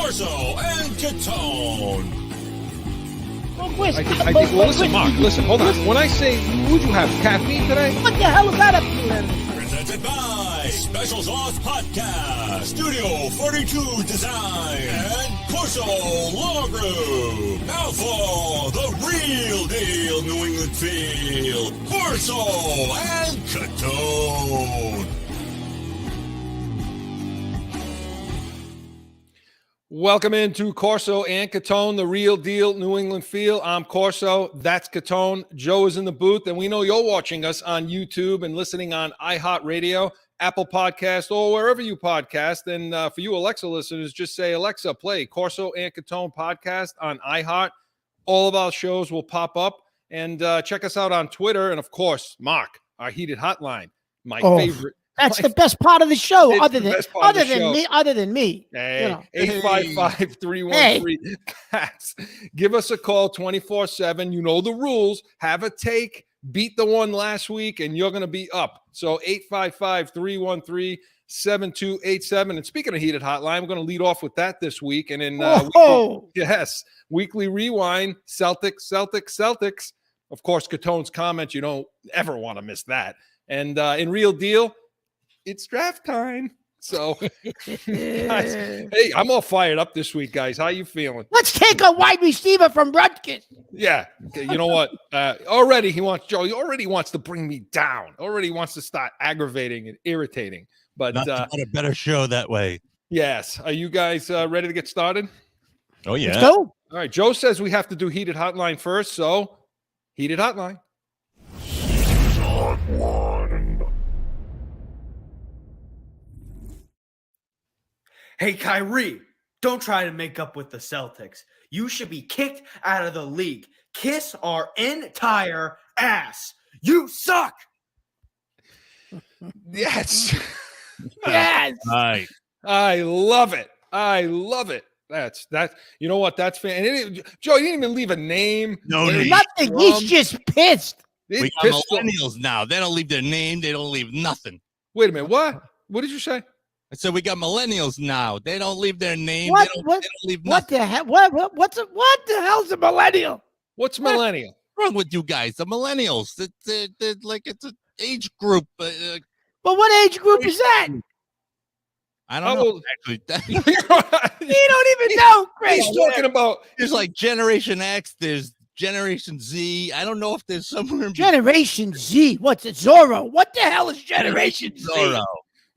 CORSO and Catone. Listen, Mark, hold on. When I say, would you have caffeine today? What the hell is that up to? Presented by Special Sauce Podcast, Studio 42 Design, and CORSO Law Group. Now for the real deal New England feel, CORSO and Catone. Welcome into CORSO and Catone, the real deal New England feel. I'm CORSO, that's Catone. Joe is in the booth, and we know you're watching us on YouTube and listening on iHeartRadio, Apple Podcast, or wherever you podcast. And for you Alexa listeners, just say, Alexa, play CORSO and Catone podcast on iHeart. All of our shows will pop up. And check us out on Twitter. And, of course, Mark, our heated hotline, my favorite. That's the best part of the show, other than me. Hey, 855-313 cats. Give us a call 24/7. You know the rules. Have a take. Beat the one last week, and you're going to be up. So 855-313-7287. And speaking of heated hotline, we're going to lead off with that this week. And in weekly rewind, Celtics. Of course, Catone's comments. You don't ever want to miss that. And in Real Deal, it's draft time. So, guys, hey, I'm all fired up this week, guys. How you feeling? Let's take a wide receiver from Rutgers. Yeah. Okay, you know what? Already he wants to bring me down. Already wants to start aggravating and irritating. But not a better show that way. Yes. Are you guys ready to get started? Oh, yeah. Let's go. All right. Joe says we have to do heated hotline first. So, heated hotline. Hey, Kyrie, don't try to make up with the Celtics. You should be kicked out of the league. Kiss our entire ass. You suck. Yes. Yes. Right. I love it. That's you know what? That's fan. And Joe, you didn't even leave a name. No name. Nothing. He's just pissed. We got millennials now. They don't leave their name. They don't leave nothing. Wait a minute. What? What did you say? I said we got millennials now. They don't leave their name. What? They don't leave What nothing. the hell? What the hell's a millennial? What's millennial? What's wrong with you guys? The millennials. They're like it's an age group. But what age group is that? I don't know. Actually, You don't even know, Chris. He's talking about. there's like Generation X. There's Generation Z. I don't know if there's somewhere in Generation Z. What's it? Zorro. What the hell is Generation Z? Zorro.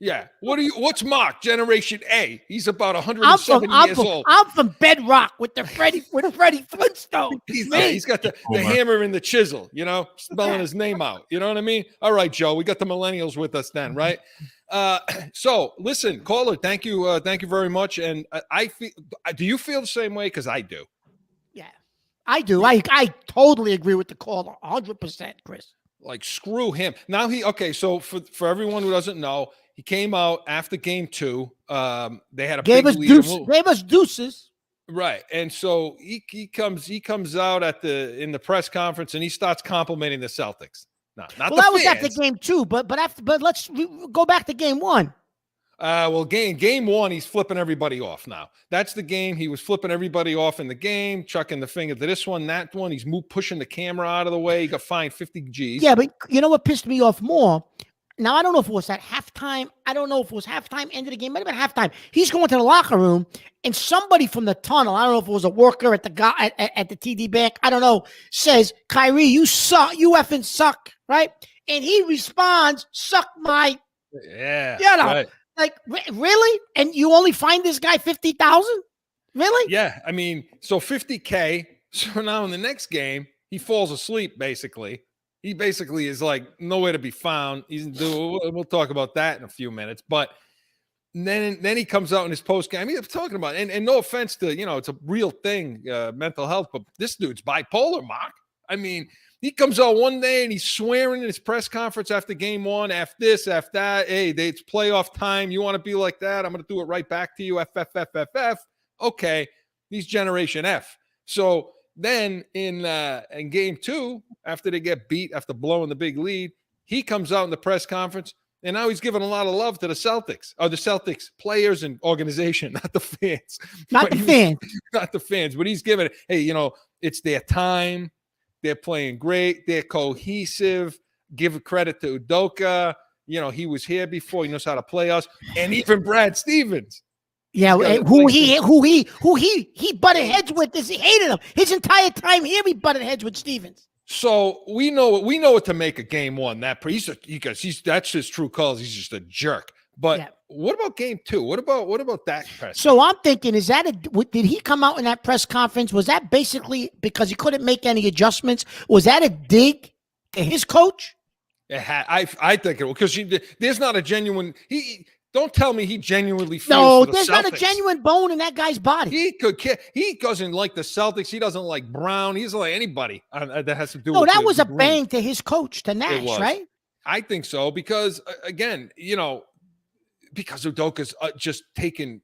Yeah. What's Mark? Generation A. He's about 170 years old. I'm from Bedrock with Freddie Flintstone. He's got the hammer and the chisel, spelling his name out. You know what I mean? All right, Joe, we got the millennials with us then, right? So listen, caller, thank you very much. And do you feel the same way? Because I do. Yeah, I do. I totally agree with the caller, 100%, Chris. Like, screw him. Now so for everyone who doesn't know, he came out after game 2. They had a gave big lead. Gave us deuces. Right. And so he comes out in the press conference and he starts complimenting the Celtics. Not well, the that was fans. after game 2, but let's go back to game 1. Game 1, he's flipping everybody off now. That's the game. He was flipping everybody off in the game, chucking the finger to this one, that one. He's pushing the camera out of the way. He got fined 50 G's. Yeah, but you know what pissed me off more? Now, I don't know if it was at halftime. I don't know if it was halftime, end of the game. Might have been halftime. He's going to the locker room, and somebody from the tunnel, I don't know if it was a worker at the at the TD Bank, I don't know, says, Kyrie, you suck. You effing suck, right? And he responds, suck my. Yeah. Right. Like, really? And you only find this guy 50,000? Really? Yeah. I mean, so 50K. So now in the next game, he falls asleep, basically. He basically is like nowhere to be found. We'll talk about that in a few minutes. But then he comes out in his post game. I mean, I'm talking about, and no offense to, it's a real thing, mental health, but this dude's bipolar, Mark. I mean, he comes out one day and he's swearing in his press conference after game 1, F this, F that. Hey, it's playoff time. You want to be like that? I'm going to do it right back to you. F. Okay. He's Generation F. So then in game 2, after they get beat, after blowing the big lead, he comes out in the press conference. And now he's giving a lot of love to the Celtics, or the Celtics players and organization, not the fans. Not But the fans. Not the fans. But he's giving it, hey, it's their time. They're playing great. They're cohesive. Give credit to Udoka. He was here before. He knows how to play us. And even Brad Stevens. Yeah, who he butted heads with. He hated him his entire time here. He butted heads with Stevens. So we know what to make of game one. That's his true colors. He's just a jerk. But what about game two? What about that press? So I'm thinking, did he come out in that press conference? Was that basically because he couldn't make any adjustments? Was that a dig to his coach? I think it was, because there's not a genuine. Don't tell me he genuinely feels. No, for the there's Celtics. not a genuine bone in that guy's body. He doesn't like the Celtics. He doesn't like Brown. He doesn't like anybody that has to do. No, with that was a green. bang to his coach, to Nash, right? I think so, because again, because Udoka's just taken.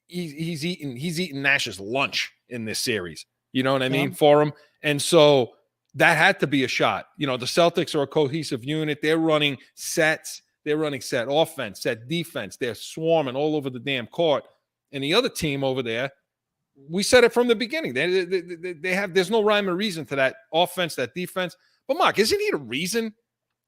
He's eating Nash's lunch in this series. You know what I mean, for him, and so that had to be a shot. The Celtics are a cohesive unit. They're running sets. They're running set offense, set defense. They're swarming all over the damn court. And the other team over there, we said it from the beginning. There's no rhyme or reason to that offense, that defense. But Mark, isn't he the reason?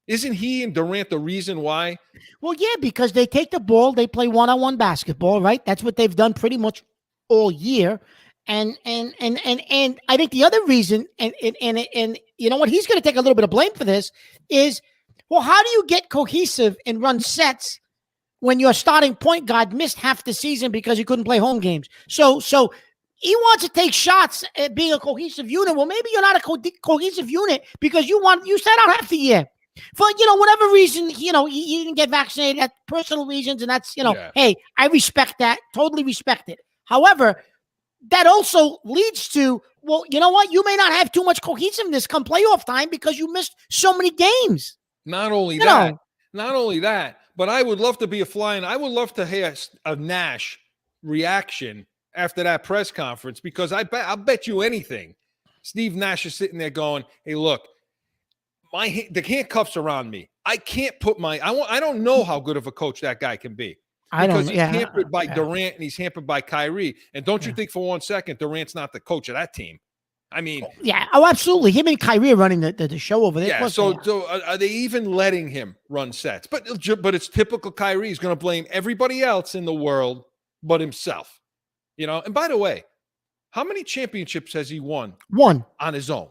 Isn't he and Durant the reason why? Well, yeah, because they take the ball, they play one-on-one basketball, right? That's what they've done pretty much all year. And I think the other reason, and you know what, he's going to take a little bit of blame for this, is, well, how do you get cohesive and run sets when your starting point guard missed half the season because he couldn't play home games? So he wants to take shots at being a cohesive unit. Well, maybe you're not a cohesive unit because you sat out half the year for whatever reason. You didn't get vaccinated, that's personal reasons, and that's Hey, I respect that, totally respect it. However, that also leads to, well, you know what? You may not have too much cohesiveness come playoff time because you missed so many games. Not only that, but I would love to be a fly, and I would love to hear a Nash reaction after that press conference, because I'll bet you anything, Steve Nash is sitting there going, "Hey, look, the handcuffs are on me. I can't put I don't know how good of a coach that guy can be." Because he's hampered by Durant and he's hampered by Kyrie. And don't you think for 1 second Durant's not the coach of that team? I mean, oh, absolutely. Him and Kyrie are running the show over there. Yeah. So are they even letting him run sets? But it's typical Kyrie. He's going to blame everybody else in the world but himself. And by the way, how many championships has he won? One on his own.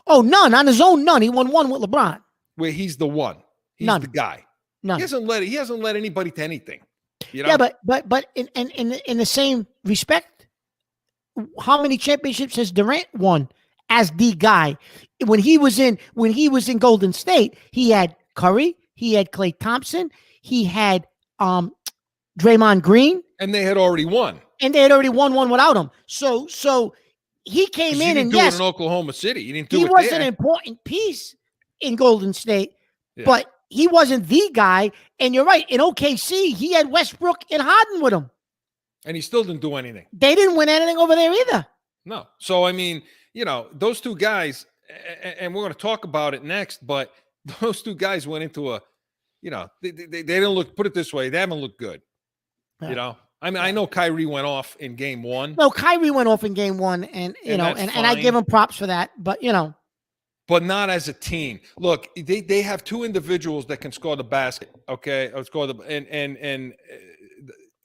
Oh, none on his own. None. He won one with LeBron. Where he's the one. He's the guy. None. He hasn't led anybody to anything. Yeah, but in the same respect, how many championships has Durant won as the guy? When he was in Golden State, he had Curry, he had Klay Thompson, he had Draymond Green, and they had already won. And they had already won one without him. So he came in and yes, in Oklahoma City, he was an important piece in Golden State, but he wasn't the guy. And you're right, in OKC, he had Westbrook and Harden with him. And he still didn't do anything. They didn't win anything over there either. No. So, I mean, those two guys, and we're going to talk about it next, but those two guys went into they didn't look, put it this way, they haven't looked good. I mean, I know Kyrie went off in game one. No, Kyrie went off in game one, and I give him props for that, but But not as a team. Look, they have two individuals that can score the basket, okay? Or score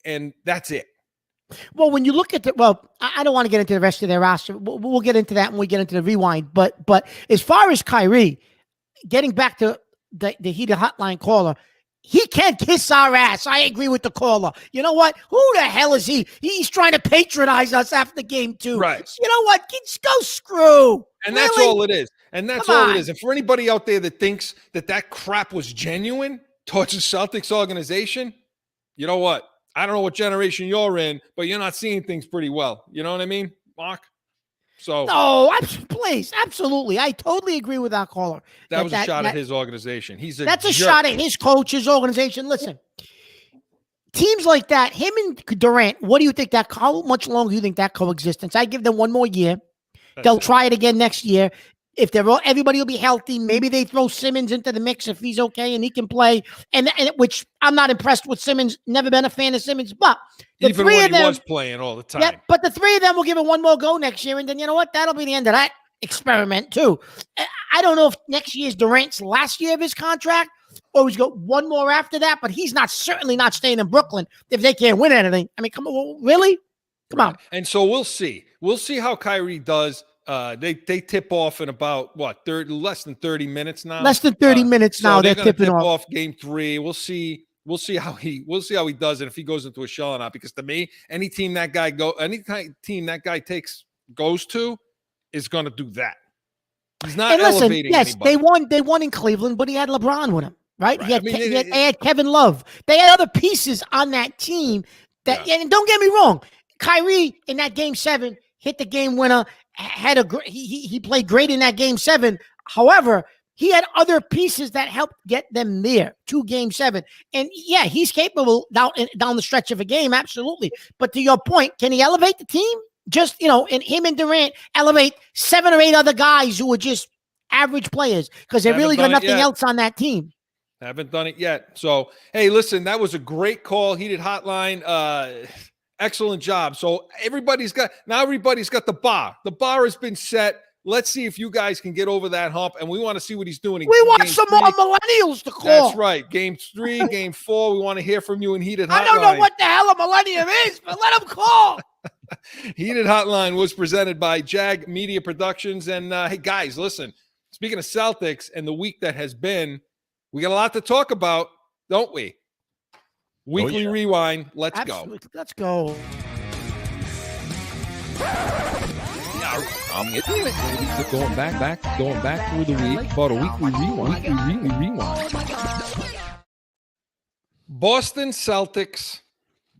and that's it. Well, when you look at I don't want to get into the rest of their roster. We'll get into that when we get into the rewind. But as far as Kyrie, getting back to the heated hotline caller, he can kiss our ass. I agree with the caller. You know what? Who the hell is he? He's trying to patronize us after game two. Right. You know what? Just go screw. And that's all it is. And that's all it is. And for anybody out there that thinks that crap was genuine towards the Celtics organization, you know what? I don't know what generation you're in, but you're not seeing things pretty well. You know what I mean, Mark? So no, please, absolutely. I totally agree with our caller. That was a shot at his organization. That's a shot at his coach, his organization. Listen, teams like that, him and Durant, what do you think how much longer do you think that coexistence? I give them one more year. They'll try it again next year. If everybody will be healthy, maybe they throw Simmons into the mix if he's okay and he can play. And which I'm not impressed with Simmons. Never been a fan of Simmons, but the Even three when of he them was playing all the time. Yeah, but the three of them will give it one more go next year, and then you know what? That'll be the end of that experiment too. I don't know if next year is Durant's last year of his contract, or he's got one more after that. But he's certainly not staying in Brooklyn if they can't win anything. I mean, come on, really? Come on. And so we'll see. We'll see how Kyrie does. They tip off in about less than 30 minutes now. Less than 30 minutes now. They're They're tipping off game 3. We'll see how he does it if he goes into a shell or not. Because to me, any team that guy goes to is going to do that. He's not elevating yes, anybody. They won in Cleveland, but he had LeBron with him, right? Right. They had Kevin Love. They had other pieces on that team and don't get me wrong, Kyrie in that game 7 hit the game winner. He played great in that game 7. However, he had other pieces that helped get them there to game 7. And yeah, he's capable down the stretch of a game. Absolutely. But to your point, can he elevate the team? Just, and him and Durant elevate 7 or 8 other guys who are just average players because they really got nothing else on that team. Haven't done it yet. So, hey, listen, that was a great call. Heated hotline. Excellent job. So everybody's got the bar. The bar has been set. Let's see if you guys can get over that hump, and we want to see what he's doing. We want some more millennials to call. That's right. Game 3, game 4. We want to hear from you in Heated Hotline. I don't know what the hell a millennium is, but let them call. Heated Hotline was presented by Jag Media Productions. And hey, guys, listen, speaking of Celtics and the week that has been, we got a lot to talk about, don't we? Weekly Rewind. Let's go. Let's go. Going back through the week, about a weekly rewind. Boston Celtics.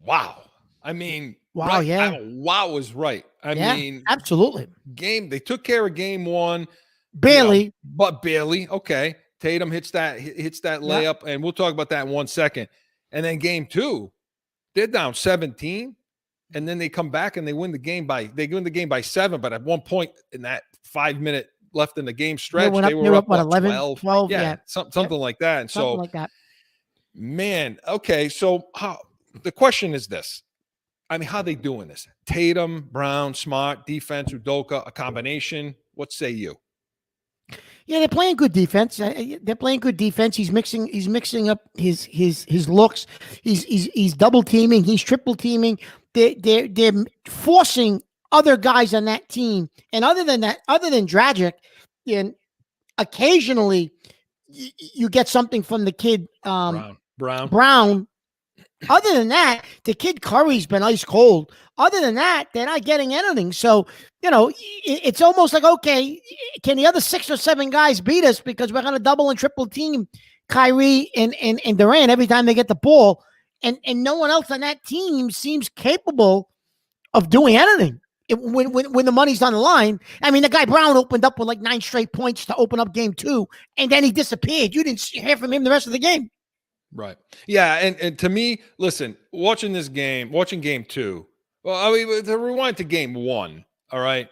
Wow. I mean, wow, right, yeah. Wow is right. I mean, absolutely. They took care of game 1. Barely. But barely. Okay. Tatum hits that layup, and we'll talk about that in 1 second. And then game 2, they're down 17. And then they come back and they win the game by 7. But at one point in that 5 minute left in the game stretch, they were up 11, 12. Yeah. Something like that. And something like that. Man, okay. So the question is this. I mean, how are they doing this? Tatum, Brown, Smart, defense, Udoka, a combination. What say you? Yeah, they're playing good defense. They're playing good defense. He's mixing up his looks. He's double teaming. He's triple teaming. They're forcing other guys on that team. And other than Dragic, and occasionally you get something from the kid Brown. Other than that, the kid Curry's been ice cold. Other than that, they're not getting anything. So, it's almost like, okay, can the other 6 or 7 guys beat us because we're going to double and triple team Kyrie and Durant every time they get the ball. And no one else on that team seems capable of doing anything when the money's on the line. I mean, the guy Brown opened up with like 9 straight points to open up game 2, and then he disappeared. You didn't hear from him the rest of the game. Right. Yeah. And to me, listen, watching game 2, well, I mean, to rewind to game 1. All right.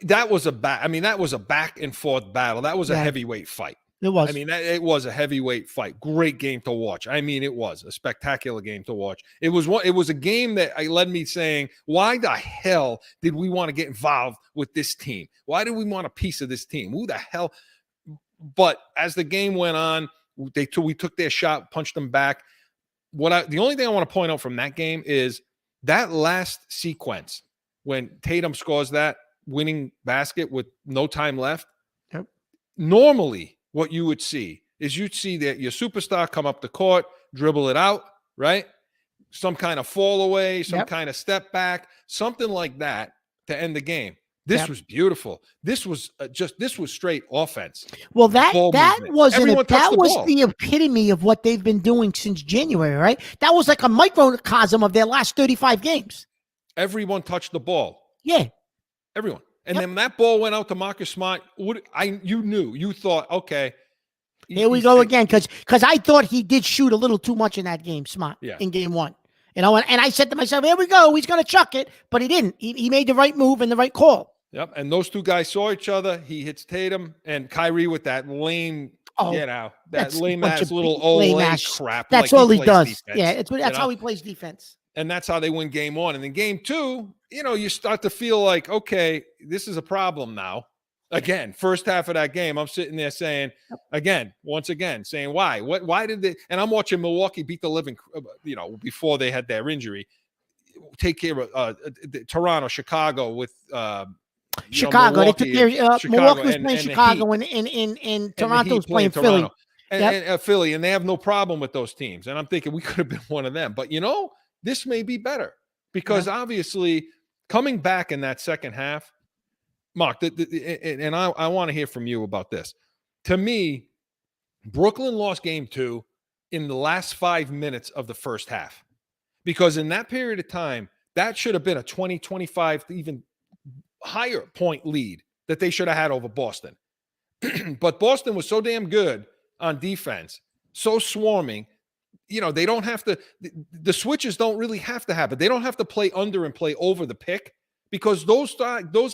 That was a back and forth battle. That was a heavyweight fight. It was. I mean, it was a heavyweight fight. Great game to watch. I mean, it was a spectacular game to watch. It was a game that led me saying, why the hell did we want to get involved with this team? Why did we want a piece of this team? Who the hell? But as the game went on, we took their shot, punched them back. The only thing I want to point out from that game is that last sequence when Tatum scores that winning basket with no time left. Yep. Normally, what you would see is you'd see that your superstar come up the court, dribble it out, right? Some kind of fall away, some kind of step back, something like that to end the game. This was beautiful. This was straight offense. Well, that was the epitome of what they've been doing since January, right? That was like a microcosm of their last 35 games. Everyone touched the ball. Yeah. Everyone. And then that ball went out to Marcus Smart. You thought, okay. Here we go again, because I thought he did shoot a little too much in that game, Smart, in game 1. And I said to myself, here we go. He's going to chuck it, but he didn't. He made the right move and the right call. Yep. And those two guys saw each other. He hits Tatum and Kyrie with that lame, Oh, that that's a lame bunch ass of little lame Olay ass- crap. That's like all he plays does. defense, Yeah, you that's know? how he plays defense. And that's how they win game 1. And then game 2, you start to feel like, okay, this is a problem now. Again, first half of that game, I'm sitting there saying, once again, saying why? Why did they? And I'm watching Milwaukee beat the living, before they had their injury, take care of Toronto, Chicago with Chicago. They took Milwaukee, their Chicago, Milwaukee was and playing the Chicago, Heat. and the Toronto Heat was playing Philly. Toronto. And Philly, and they have no problem with those teams. And I'm thinking we could have been one of them. But this may be better because obviously coming back in that second half, Mark, and I want to hear from you about this. To me, Brooklyn lost game 2 in the last 5 minutes of the first half because in that period of time, that should have been a 20, 25, even higher point lead that they should have had over Boston. But Boston was so damn good on defense, so swarming, they don't have to, the switches don't really have to happen. They don't have to play under and play over the pick because those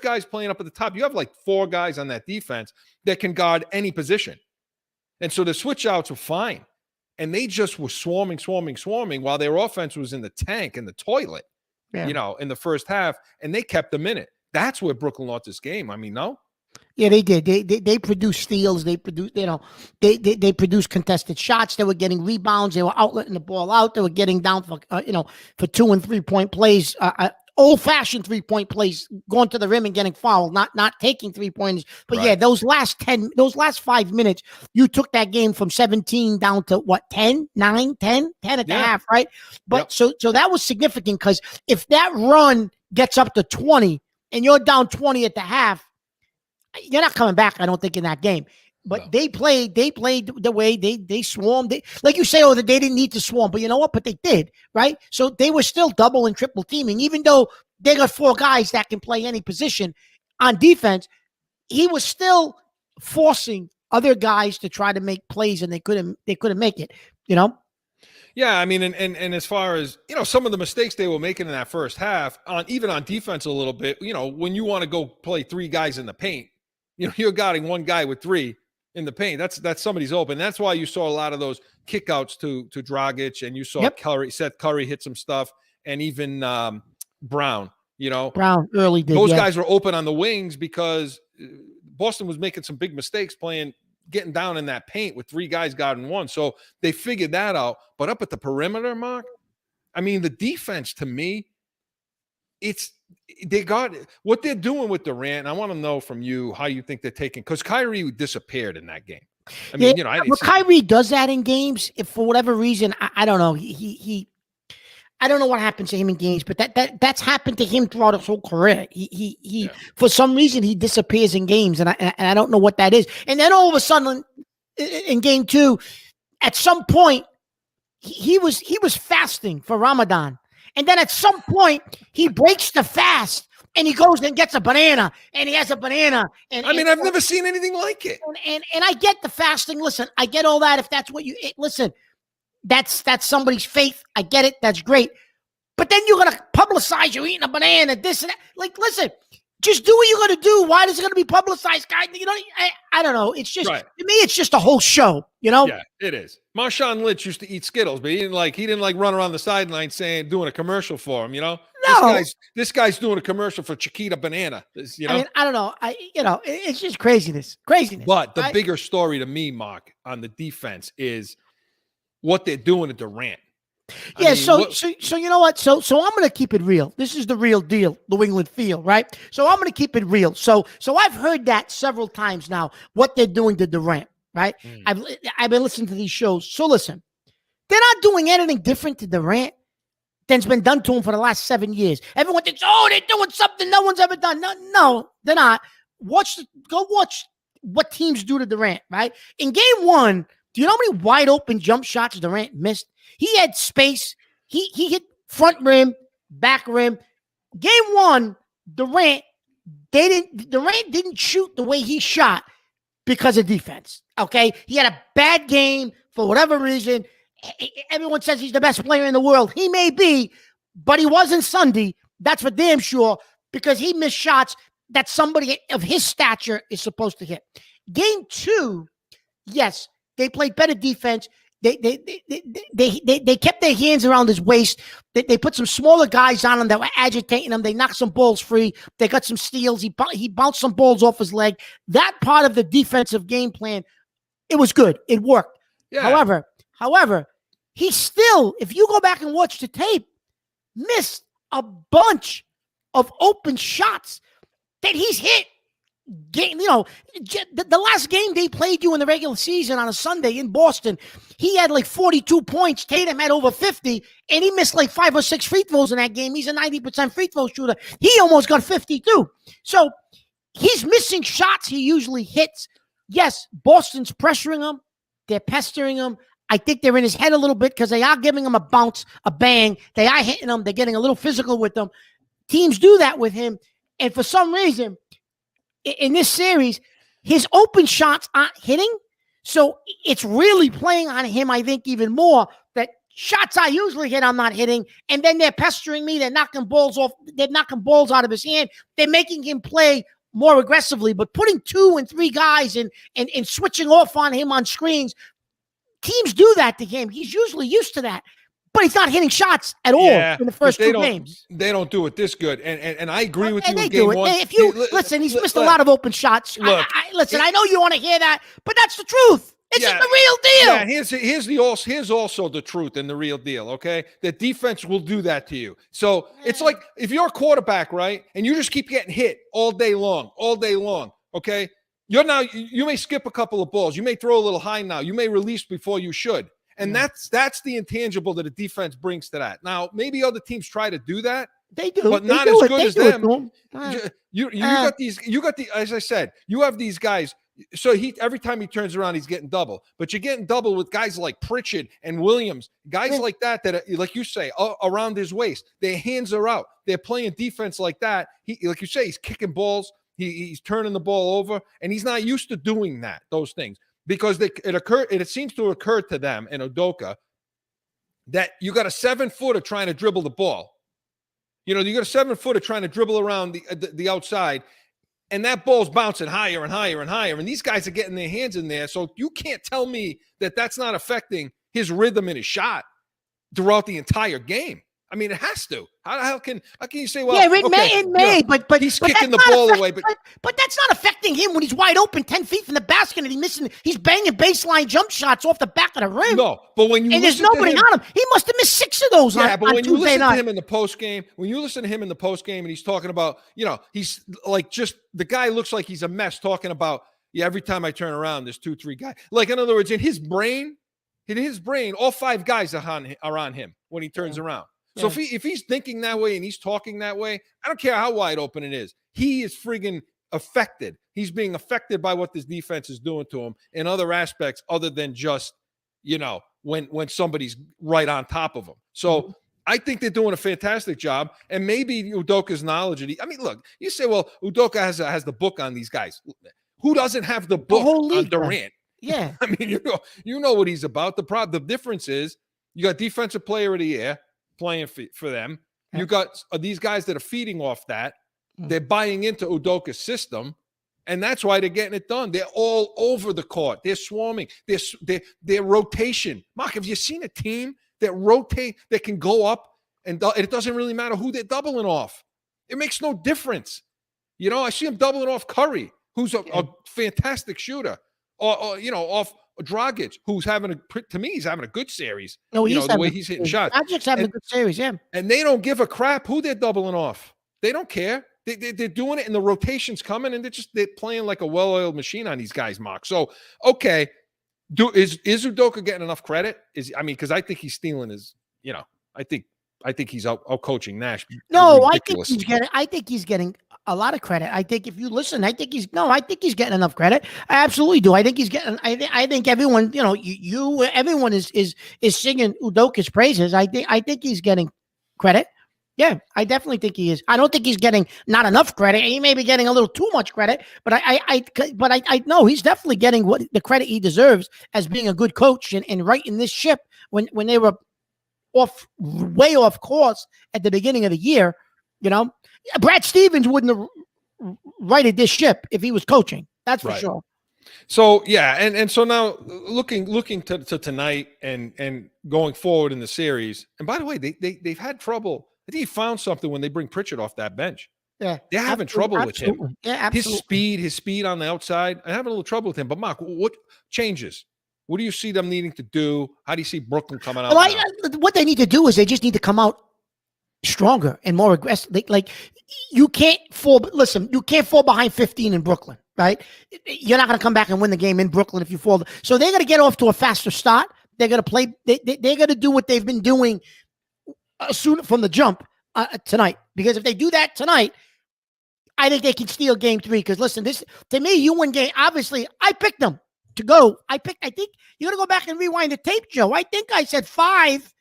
guys playing up at the top, you have like 4 guys on that defense that can guard any position. And so the switch outs were fine. And they just were swarming while their offense was in the tank, in the toilet, in the first half. And they kept them in it. That's where Brooklyn lost this game. I mean, no? Yeah, they did. They produced steals. They produced, they produced contested shots. They were getting rebounds. They were outletting the ball out. They were getting down for 2 and 3 point plays, old-fashioned 3-point plays, going to the rim and getting fouled, not taking 3-pointers. But right. Yeah, those last 5 minutes, you took that game from 17 down to what, 10, 9, 10 at the half, right? But so that was significant because if that run gets up to 20 and you're down 20 at the half, you're not coming back, I don't think, in that game. But they played the way they swarmed. Like you say, they didn't need to swarm, but you know what? But they did, right? So they were still double and triple teaming, even though they got 4 guys that can play any position on defense. He was still forcing other guys to try to make plays, and they couldn't make it. Yeah, I mean, and as far as some of the mistakes they were making in that first half, even on defense a little bit. When you want to go play 3 guys in the paint. You're guarding 1 guy with 3 in the paint. That's somebody's open. That's why you saw a lot of those kickouts to Dragic, and you saw Seth Curry hit some stuff, and even Brown. Brown early did. Those guys were open on the wings because Boston was making some big mistakes getting down in that paint with 3 guys guarding 1. So they figured that out. But up at the perimeter, Mark, I mean, the defense to me, they got what they're doing with Durant. I want to know from you how you think they're taking, because Kyrie disappeared in that game. I mean, Kyrie does that in games. If for whatever reason, I don't know, I don't know what happens to him in games, but that's happened to him throughout his whole career. He for some reason he disappears in games, and I don't know what that is. And then all of a sudden, in game 2, at some point, he was fasting for Ramadan. And then at some point, he breaks the fast and he goes and gets a banana, and he has a banana. And I've never seen anything like it. And I get the fasting. Listen, I get all that. If that's what listen, that's somebody's faith. I get it. That's great. But then you're gonna publicize you're eating a banana, this and that. Like, listen, just do what you're gonna do. Why is it gonna be publicized, guy? I don't know. It's just to me, it's just a whole show. Yeah, it is. Marshawn Lynch used to eat Skittles, but he didn't run around the sideline doing a commercial for him. No, this guy's doing a commercial for Chiquita Banana. I mean, I don't know. It's just craziness. But the bigger story to me, Mark, on the defense is what they're doing to Durant. Yeah, so you know what? So I'm going to keep it real. This is the real deal, New England feel, right? So I'm going to keep it real. So I've heard that several times now, what they're doing to Durant, right? I've been listening to these shows. So listen, they're not doing anything different to Durant than's been done to him for the last 7 years. Everyone thinks, they're doing something no one's ever done. No, they're not. Go watch what teams do to Durant, right? In game 1, do you know how many wide open jump shots Durant missed? He had space. He hit front rim, back rim. Game 1, Durant didn't shoot the way he shot because of defense. Okay, he had a bad game for whatever reason. Everyone says he's the best player in the world. He may be, but he wasn't Sunday. That's for damn sure, because he missed shots that somebody of his stature is supposed to hit. Game 2, yes, they played better defense. They kept their hands around his waist. They put some smaller guys on him that were agitating him. They knocked some balls free. They got some steals. He bounced some balls off his leg. That part of the defensive game plan, it was good. It worked. Yeah. However, he still, if you go back and watch the tape, missed a bunch of open shots that he's hit. The last game they played you in the regular season on a Sunday in Boston, he had like 42 points. Tatum had over 50, and he missed like 5 or 6 free throws in that game. He's a 90% free throw shooter. He almost got 52. So he's missing shots he usually hits. Yes, Boston's pressuring him. They're pestering him. I think they're in his head a little bit because they are giving him a bounce, a bang. They are hitting him. They're getting a little physical with him. Teams do that with him. And for some reason, in this series, his open shots aren't hitting. So it's really playing on him, I think, even more, that shots I usually hit, I'm not hitting. And then they're pestering me. They're knocking balls off. They're knocking balls out of his hand. They're making him play more aggressively. But putting 2 and 3 guys and switching off on him on screens, teams do that to him. He's usually used to that. But he's not hitting shots at all in the first 2 games. They don't do it this good. And I agree with you. They do it. If you listen, he's missed a lot of open shots. Listen, I know you want to hear that, but that's the truth. It's the real deal. Yeah, here's also the truth and the real deal, okay? The defense will do that to you. So it's like if you're a quarterback, right, and you just keep getting hit all day long, okay? You may skip a couple of balls. You may throw a little high now. You may release before you should. And that's the intangible that the defense brings to that. Now, maybe other teams try to do that. They do, but not as good as them. You got these. As I said, you have these guys. So every time he turns around, he's getting double. But you're getting double with guys like Pritchard and Williams, guys like that are, like you say, around his waist. Their hands are out. They're playing defense like that. Like you say, he's kicking balls. He's turning the ball over, and he's not used to doing those things. Because it seems to occur to them in Udoka that you got a 7-footer trying to dribble the ball. You got a 7-footer trying to dribble around the outside, and that ball's bouncing higher and higher and higher. And these guys are getting their hands in there. So you can't tell me that that's not affecting his rhythm and his shot throughout the entire game. I mean, it has to. How can you say, well, it may, but he's kicking the ball away. But that's not affecting him when he's wide open 10 feet from the basket and he's banging baseline jump shots off the back of the rim. No, but when you and there's nobody on him, he must have missed 6 of those. Yeah, but when you listen to him in the post game, and he's talking about, he's like just the guy looks like he's a mess talking about, every time I turn around, there's 2-3 guys. Like, in other words, in his brain, all 5 guys are on him when he turns around. So if he's thinking that way and he's talking that way, I don't care how wide open it is. He is friggin' affected. He's being affected by what this defense is doing to him in other aspects other than just, when somebody's right on top of him. So I think they're doing a fantastic job. And maybe Udoka's knowledge. Look, you say, well, Udoka has the book on these guys. Who doesn't have the book on Durant? Yeah. You know what he's about. The difference is you got defensive player of the year playing for them. Yeah. You got these guys that are feeding off that. They're buying into Udoka's system, and that's why they're getting it done. They're all over the court. They're swarming. Their rotation. Mark, have you seen a team that rotate, that can go up, and it doesn't really matter who they're doubling off? It makes no difference. I see them doubling off Curry, who's a fantastic shooter, or off Dragic, who's to me, he's having a good series. No, the way he's hitting shots. Dragic's having a good series, yeah. And they don't give a crap who they're doubling off. They don't care. They're doing it, and the rotation's coming, and they're playing like a well-oiled machine on these guys, Mark. So, okay, is Udoka getting enough credit? Because I think he's stealing his. I think he's out coaching Nash. No, I think he's getting a lot of credit. I think if you listen, I think he's getting enough credit. I absolutely do. I think he's getting. I think everyone, everyone is singing Udoka's praises. I think he's getting credit. Yeah, I definitely think he is. I don't think he's getting not enough credit. He may be getting a little too much credit, but I know he's definitely getting what the credit he deserves as being a good coach and righting this ship when they were way off course at the beginning of the year. Brad Stevens wouldn't have righted this ship if he was coaching. That's for Right. sure. So yeah, and so now looking to tonight and going forward in the series. And by the way, they've had trouble. I think he found something when they bring Pritchard off that bench. Yeah, They're having trouble with him. absolutely. Yeah, absolutely. His speed on the outside. I'm having a little trouble with him. But Mark, what changes? What do you see them needing to do? How do you see Brooklyn coming out? Well, what they need to do is they just need to come out stronger and more aggressive. Like you can't fall. Listen, you can't fall behind 15 in Brooklyn, right? You're not going to come back and win the game in Brooklyn if you fall. So they're going to get off to a faster start. They're going to play. They're going to do what they've been doing soon from the jump tonight. Because if they do that tonight, I think they can steal game 3. Because listen, this to me, you win game. Obviously, I picked them to go. I think you're going to go back and rewind the tape, Joe. I think I said 5,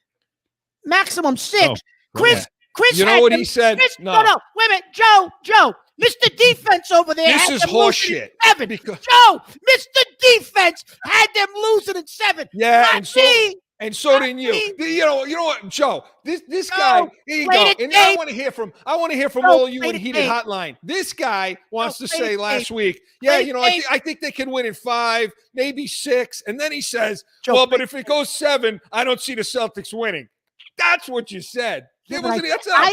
maximum 6. Oh, Chris, you know what he said? No, wait a minute, Joe, Mr. Defense over there. This is horseshit. 7. Joe, Mr. Defense had them losing in 7. Yeah, Not and so didn't you. You know what, Joe? This guy. Here you go. And I want to hear from all you in Heated Hotline. This guy wants to say last week, yeah, I think they can win in 5, maybe 6, and then he says, well, but if it goes 7, I don't see the Celtics winning. That's what you said. That's not a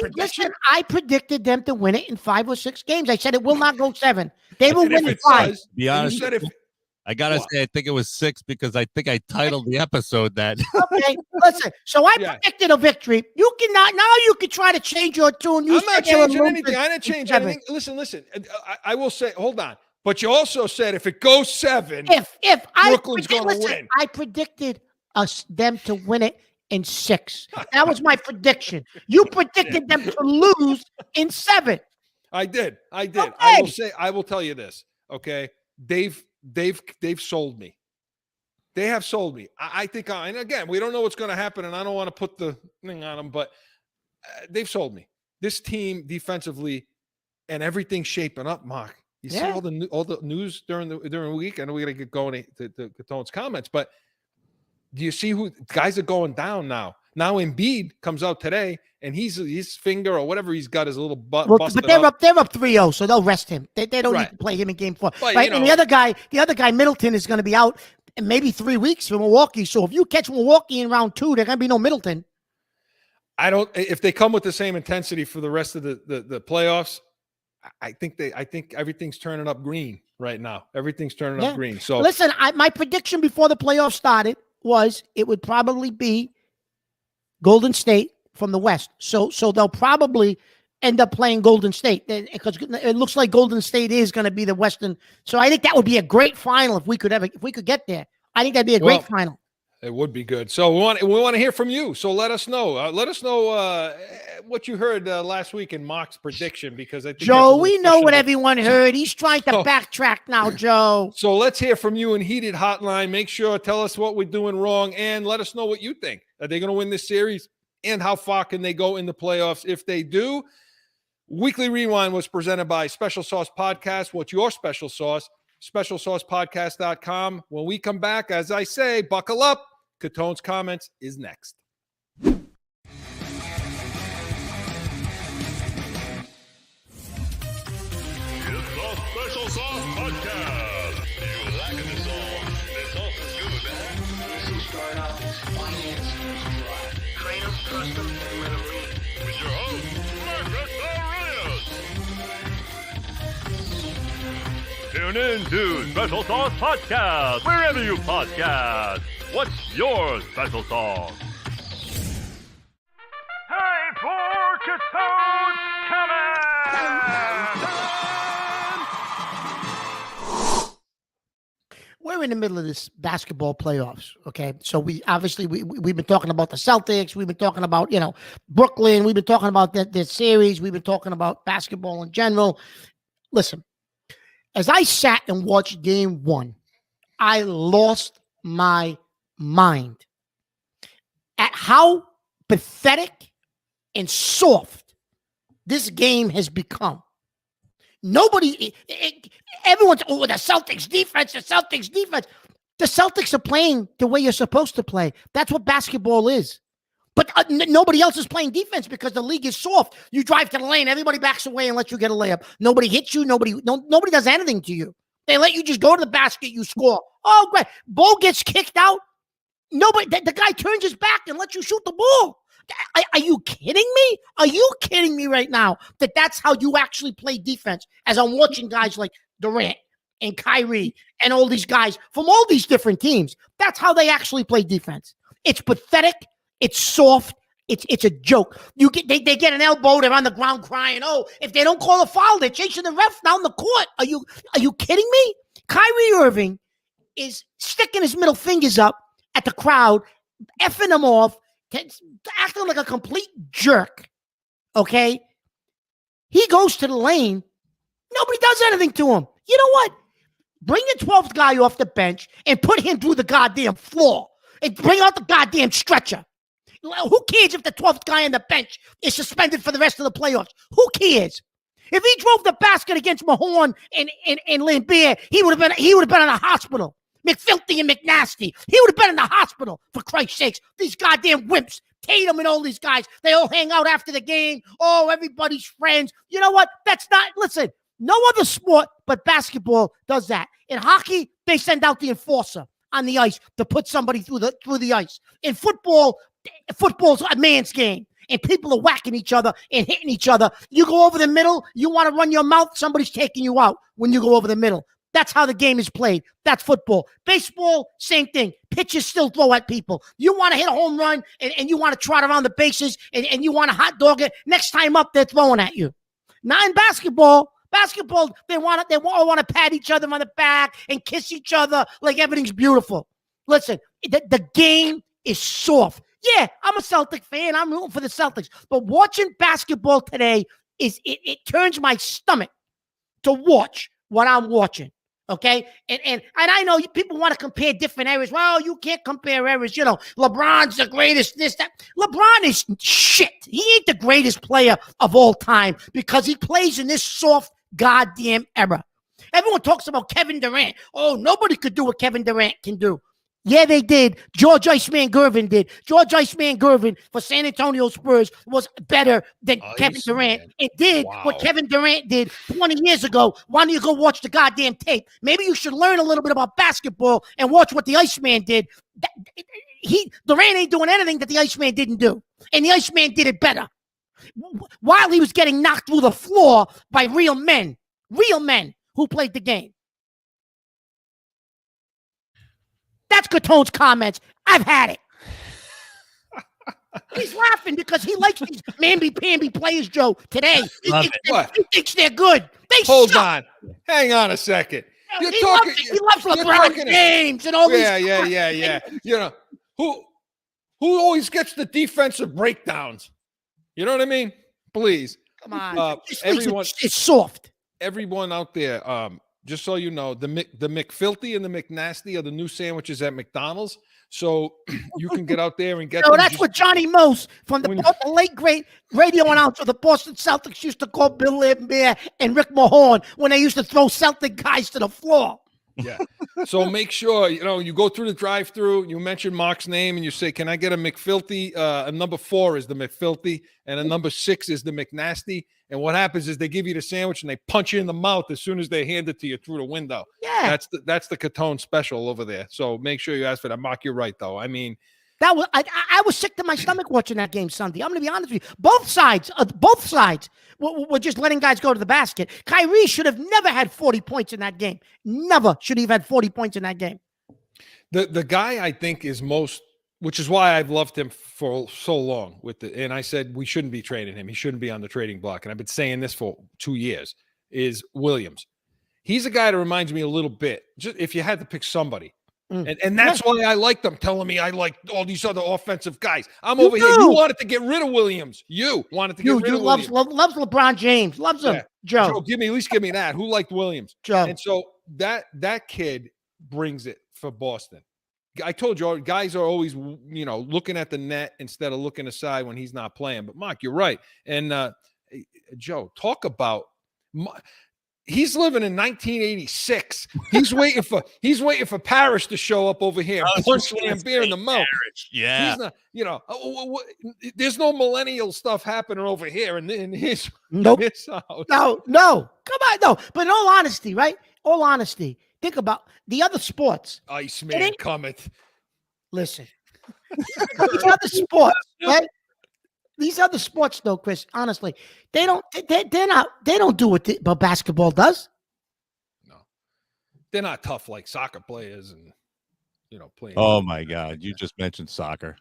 prediction. Listen, I predicted them to win it in 5 or 6 games. I said it will not go 7. They will win in 5. Be honest. I gotta say, I think it was 6 because I think I titled the episode that. Okay, listen. So I predicted a victory. You cannot now. You can try to change your tune. I'm not changing anything. I didn't change anything. Listen. I will say, hold on. But you also said if it goes 7, if Brooklyn's going to win. I predicted them to win it in 6. That was my prediction. You predicted them to lose in 7. I did. Okay. I will tell you this. Okay, they've sold me. They have sold me. I think, and again, we don't know what's going to happen, and I don't want to put the thing on them, but they've sold me. This team defensively and everything's shaping up, Mark. You see all the news during the week. I know we got to get going to Catone's comments, but do you see who guys are going down now? Now Embiid comes out today, and his finger or whatever he's got is a little busted. But they're up 3-0, so they'll rest him. They don't need to play him in game 4. But, right? And the other guy, Middleton, is going to be out in maybe 3 weeks for Milwaukee. So if you catch Milwaukee in round 2, there's going to be no Middleton. If they come with the same intensity for the rest of the playoffs, I think everything's turning up green right now. Everything's turning up green. So listen, my prediction before the playoffs started was it would probably be Golden State from the West. So they'll probably end up playing Golden State because it looks like Golden State is going to be the Western. So I think that would be a great final if we could get there. I think that'd be a great final. It would be good. So we want to hear from you. So let us know. Let us know what you heard last week in Mark's prediction, because I think Joe, we know what everyone heard. He's trying to backtrack now, Joe. So let's hear from you in Heated Hotline. Make sure tell us what we're doing wrong, and let us know what you think. Are they going to win this series, and how far can they go in the playoffs if they do? Weekly Rewind was presented by Special Sauce Podcast. What's your special sauce? SpecialSaucePodcast.com. When we come back, as I say, buckle up. Catone's comments is next. It's the Special Sauce Podcast. You lacking the sauce. The sauce is good, man. So start off as finance. Train them, trust them, and let them lead. With your host, Marcus Aurelius. Tune in to Special Sauce Podcast, wherever you podcast. What's your special sauce? Time for Catone's Comments! We're in the middle of this basketball playoffs, okay? So we've been talking about the Celtics. We've been talking about, Brooklyn. We've been talking about the series. We've been talking about basketball in general. Listen, as I sat and watched game 1, I lost my mind at how pathetic and soft this game has become. Everyone's, the Celtics defense. The Celtics are playing the way you're supposed to play. That's what basketball is. But nobody else is playing defense because the league is soft. You drive to the lane, everybody backs away and lets you get a layup. Nobody hits you. Nobody does anything to you. They let you just go to the basket, you score. Oh, great. Ball gets kicked out. Nobody. The guy turns his back and lets you shoot the ball. Are you kidding me? Are you kidding me right now that that's how you actually play defense? As I'm watching guys like Durant and Kyrie and all these guys from all these different teams, that's how they actually play defense. It's pathetic. It's soft. It's a joke. They get an elbow. They're on the ground crying. Oh, if they don't call a foul, they're chasing the ref down the court. Are you kidding me? Kyrie Irving is sticking his middle fingers up at the crowd, effing them off, acting like a complete jerk. Okay? He goes to the lane. Nobody does anything to him. You know what? Bring the 12th guy off the bench and put him through the goddamn floor. And bring out the goddamn stretcher. Who cares if the 12th guy on the bench is suspended for the rest of the playoffs? Who cares? If he drove the basket against Mahorn and Lambert, he would have been in a hospital. McFilthy and McNasty. He would have been in the hospital, for Christ's sakes. These goddamn wimps, Tatum and all these guys, they all hang out after the game. Oh, everybody's friends. You know what? Listen, no other sport but basketball does that. In hockey, they send out the enforcer on the ice to put somebody through the ice. In football's a man's game. And people are whacking each other and hitting each other. You go over the middle, you want to run your mouth, somebody's taking you out when you go over the middle. That's how the game is played. That's football. Baseball, same thing. Pitchers still throw at people. You want to hit a home run and you want to trot around the bases and you want to hot dog it. Next time up, they're throwing at you. Not in basketball. Basketball, they all want to pat each other on the back and kiss each other like everything's beautiful. Listen, the game is soft. Yeah, I'm a Celtic fan. I'm rooting for the Celtics. But watching basketball today it turns my stomach to watch what I'm watching. Okay, and I know people want to compare different eras. Well, you can't compare eras. You know, LeBron's the greatest. This, that. LeBron is shit. He ain't the greatest player of all time because he plays in this soft goddamn era. Everyone talks about Kevin Durant. Oh, nobody could do what Kevin Durant can do. Yeah, they did. George Iceman Gervin did. George Iceman Gervin for San Antonio Spurs was better than Kevin Durant. It did what Kevin Durant did 20 years ago. Why don't you go watch the goddamn tape? Maybe you should learn a little bit about basketball and watch what the Iceman did. Durant ain't doing anything that the Iceman didn't do. And the Iceman did it better. While he was getting knocked through the floor by real men who played the game. That's Catone's comments. I've had it. He's laughing because he likes these mamby-pamby players, Joe, today. He thinks they're good. Hold suck. on. Hang on a second. He loves LeBron James and all these. Yeah. You know, who always gets the defensive breakdowns? You know what I mean? Please. Come on. Everyone, it's soft. Everyone out there, just so you know, the McFilthy and the McNasty are the new sandwiches at McDonald's. So you can get out there and get them. That's what Johnny Mose from the late great radio announcer of the Boston Celtics used to call Bill Lambert and Rick Mahorn when they used to throw Celtic guys to the floor. Yeah. So make sure, you go through the drive-through, you mention Mark's name and you say, can I get a McFilthy? A number 4 is the McFilthy and a number 6 is the McNasty. And what happens is they give you the sandwich and they punch you in the mouth as soon as they hand it to you through the window. Yeah. That's the Catone special over there. So make sure you ask for that. Mark, you're right, though. I mean, I was sick to my stomach watching that game Sunday. I'm going to be honest with you. Both sides were just letting guys go to the basket. Kyrie should have never had 40 points in that game. Never should he have had 40 points in that game. The guy I think is most, which is why I've loved him for so long and I said we shouldn't be trading him. He shouldn't be on the trading block. And I've been saying this for 2 years, is Williams. He's a guy that reminds me a little bit, just if you had to pick somebody. And that's why I like them telling me I like all these other offensive guys. I'm over here. You wanted to get rid of Williams. You wanted to get rid of Williams. Loves LeBron James. Loves him. Yeah. Joe, at least give me that. Who liked Williams? Joe. And so that kid brings it for Boston. I told you, guys are always, looking at the net instead of looking aside when he's not playing. But Mark, you're right. And Joe, talk about He's living in 1986. He's waiting for Paris to show up over here and punch Lambeer in the mouth. Yeah. He's not, there's no millennial stuff happening over here in his, Nope. in his house. No, come on, no. But in all honesty, right? All honesty, think about the other sports. Iceman cometh. Listen, these other sports, right? These other sports, though, Chris. Honestly, they don't do what basketball does. No, they're not tough like soccer players, and playing. Oh my God, you just mentioned soccer.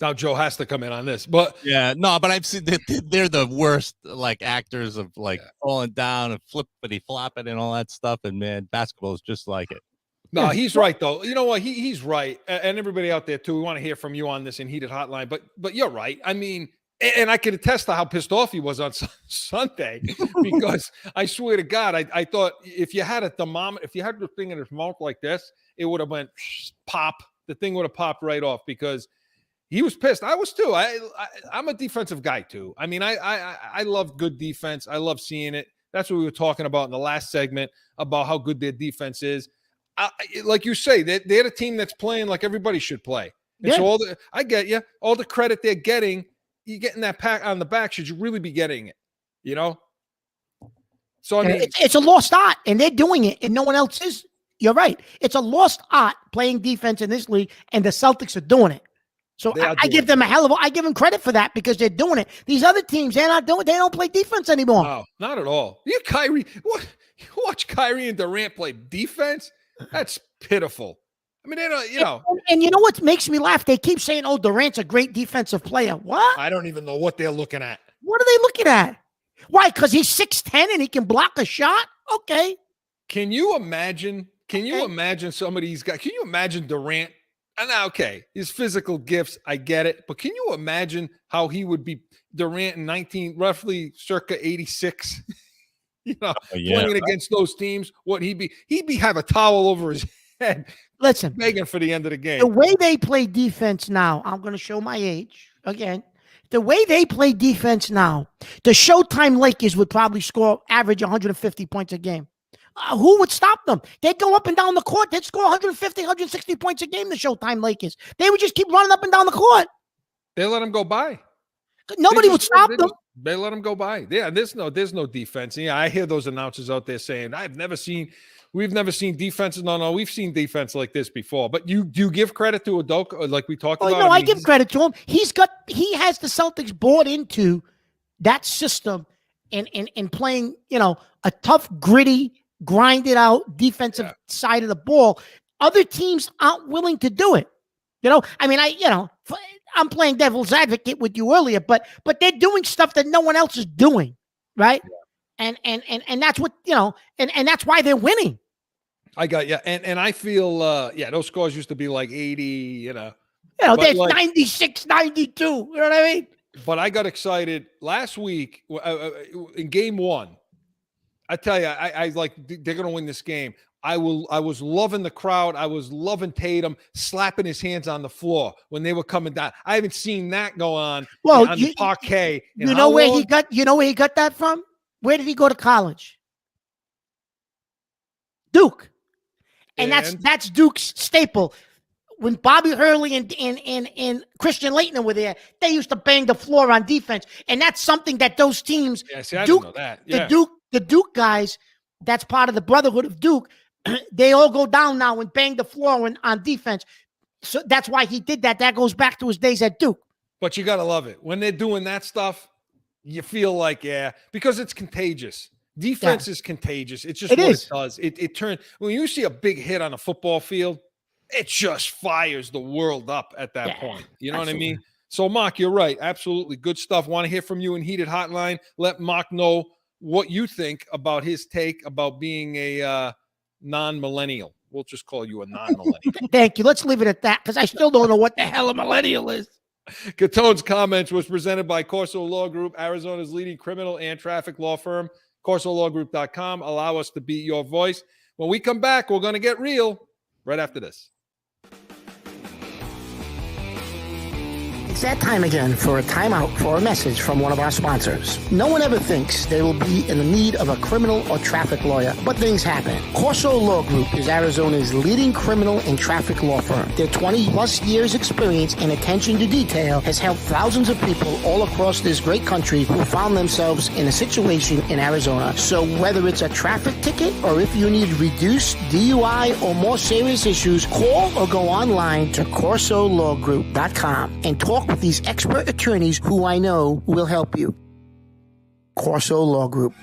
Now Joe has to come in on this, but yeah, no, but I've seen they're the worst like actors of falling down and flippity flopping and all that stuff. And man, basketball is just like it. No, he's right though. You know what? He's right, and everybody out there too. We want to hear from you on this in Heated Hotline. But you're right. I mean, and I can attest to how pissed off he was on Sunday because I swear to God, I thought if you had a thermometer, if you had the thing in his mouth like this, it would have went pop. The thing would have popped right off because he was pissed. I was too. I'm a defensive guy too. I mean, I love good defense. I love seeing it. That's what we were talking about in the last segment about how good their defense is. Like you say, they're the team that's playing like everybody should play. And so I get you. All the credit they're getting, you getting that pat on the back. Should you really be getting it? So I mean, it's a lost art, and they're doing it, and no one else is. You're right. It's a lost art playing defense in this league, and the Celtics are doing it. So I give them I give them credit for that because they're doing it. These other teams, they're not doing. They don't play defense anymore. No, not at all. Kyrie. What? You watch Kyrie and Durant play defense? That's pitiful. I mean, they don't, And you know what makes me laugh? They keep saying, "Oh, Durant's a great defensive player." What? I don't even know what they're looking at. What are they looking at? Why? Because he's 6'10" and he can block a shot? Okay. Can you imagine? You imagine some of these guys? Can you imagine Durant? And okay, his physical gifts, I get it. But can you imagine how he would be Durant in roughly circa 86? Playing against those teams, what he'd be have a towel over his head. Listen, begging for the end of the game. The way they play defense now, I'm going to show my age again. The way they play defense now, the Showtime Lakers would probably average 150 points a game. Who would stop them? They'd go up and down the court. They'd score 150, 160 points a game, the Showtime Lakers. They would just keep running up and down the court. They let them go by. Nobody would stop them. They let them go by. Yeah, there's no defense. Yeah, I hear those announcers out there saying, we've never seen defenses. No, we've seen defense like this before. But do you give credit to Udoka, like we talked about? No, I give credit to him. He has the Celtics bought into that system and playing, a tough, gritty, grinded out defensive side of the ball. Other teams aren't willing to do it. I mean, I'm playing devil's advocate with you earlier, but they're doing stuff that no one else is doing, right? Yeah. And that's what, and that's why they're winning. I got you. And I feel those scores used to be like 80, there's 96, 92, you know what I mean? But I got excited last week in game one. I tell you, I like they're going to win this game. I was loving the crowd. I was loving Tatum slapping his hands on the floor when they were coming down. I haven't seen that go on the parquet. You know where he got that from? Where did he go to college? Duke. And that's Duke's staple. When Bobby Hurley and Christian Laettner were there, they used to bang the floor on defense. And that's something that those teams, I didn't know that. Yeah. The Duke guys, that's part of the brotherhood of Duke. They all go down now and bang the floor on defense. So that's why he did that. That goes back to his days at Duke. But you got to love it. When they're doing that stuff, you feel like, because it's contagious. Defense is contagious. It's just it does. It turns, when you see a big hit on a football field, it just fires the world up at that point. You know what I mean? So, Mark, you're right. Absolutely. Good stuff. Want to hear from you in Heated Hotline. Let Mark know what you think about his take about being a non-millennial. We'll just call you a non-millennial. Thank you. Let's leave it at that because I still don't know what the hell a millennial is. CATONE'S Comments was presented by CORSO Law Group, Arizona's leading criminal and traffic law firm. CORSOLawGroup.com. Allow us to be your voice. When we come back, we're going to get real right after this. It's that time again for a timeout for a message from one of our sponsors. No one ever thinks they will be in the need of a criminal or traffic lawyer, but things happen. CORSO Law Group is Arizona's leading criminal and traffic law firm. Their 20-plus years experience and attention to detail has helped thousands of people all across this great country who found themselves in a situation in Arizona. So whether it's a traffic ticket or if you need reduced DUI or more serious issues, call or go online to CORSOLawGroup.com and talk with these expert attorneys who I know will help you. CORSO Law Group.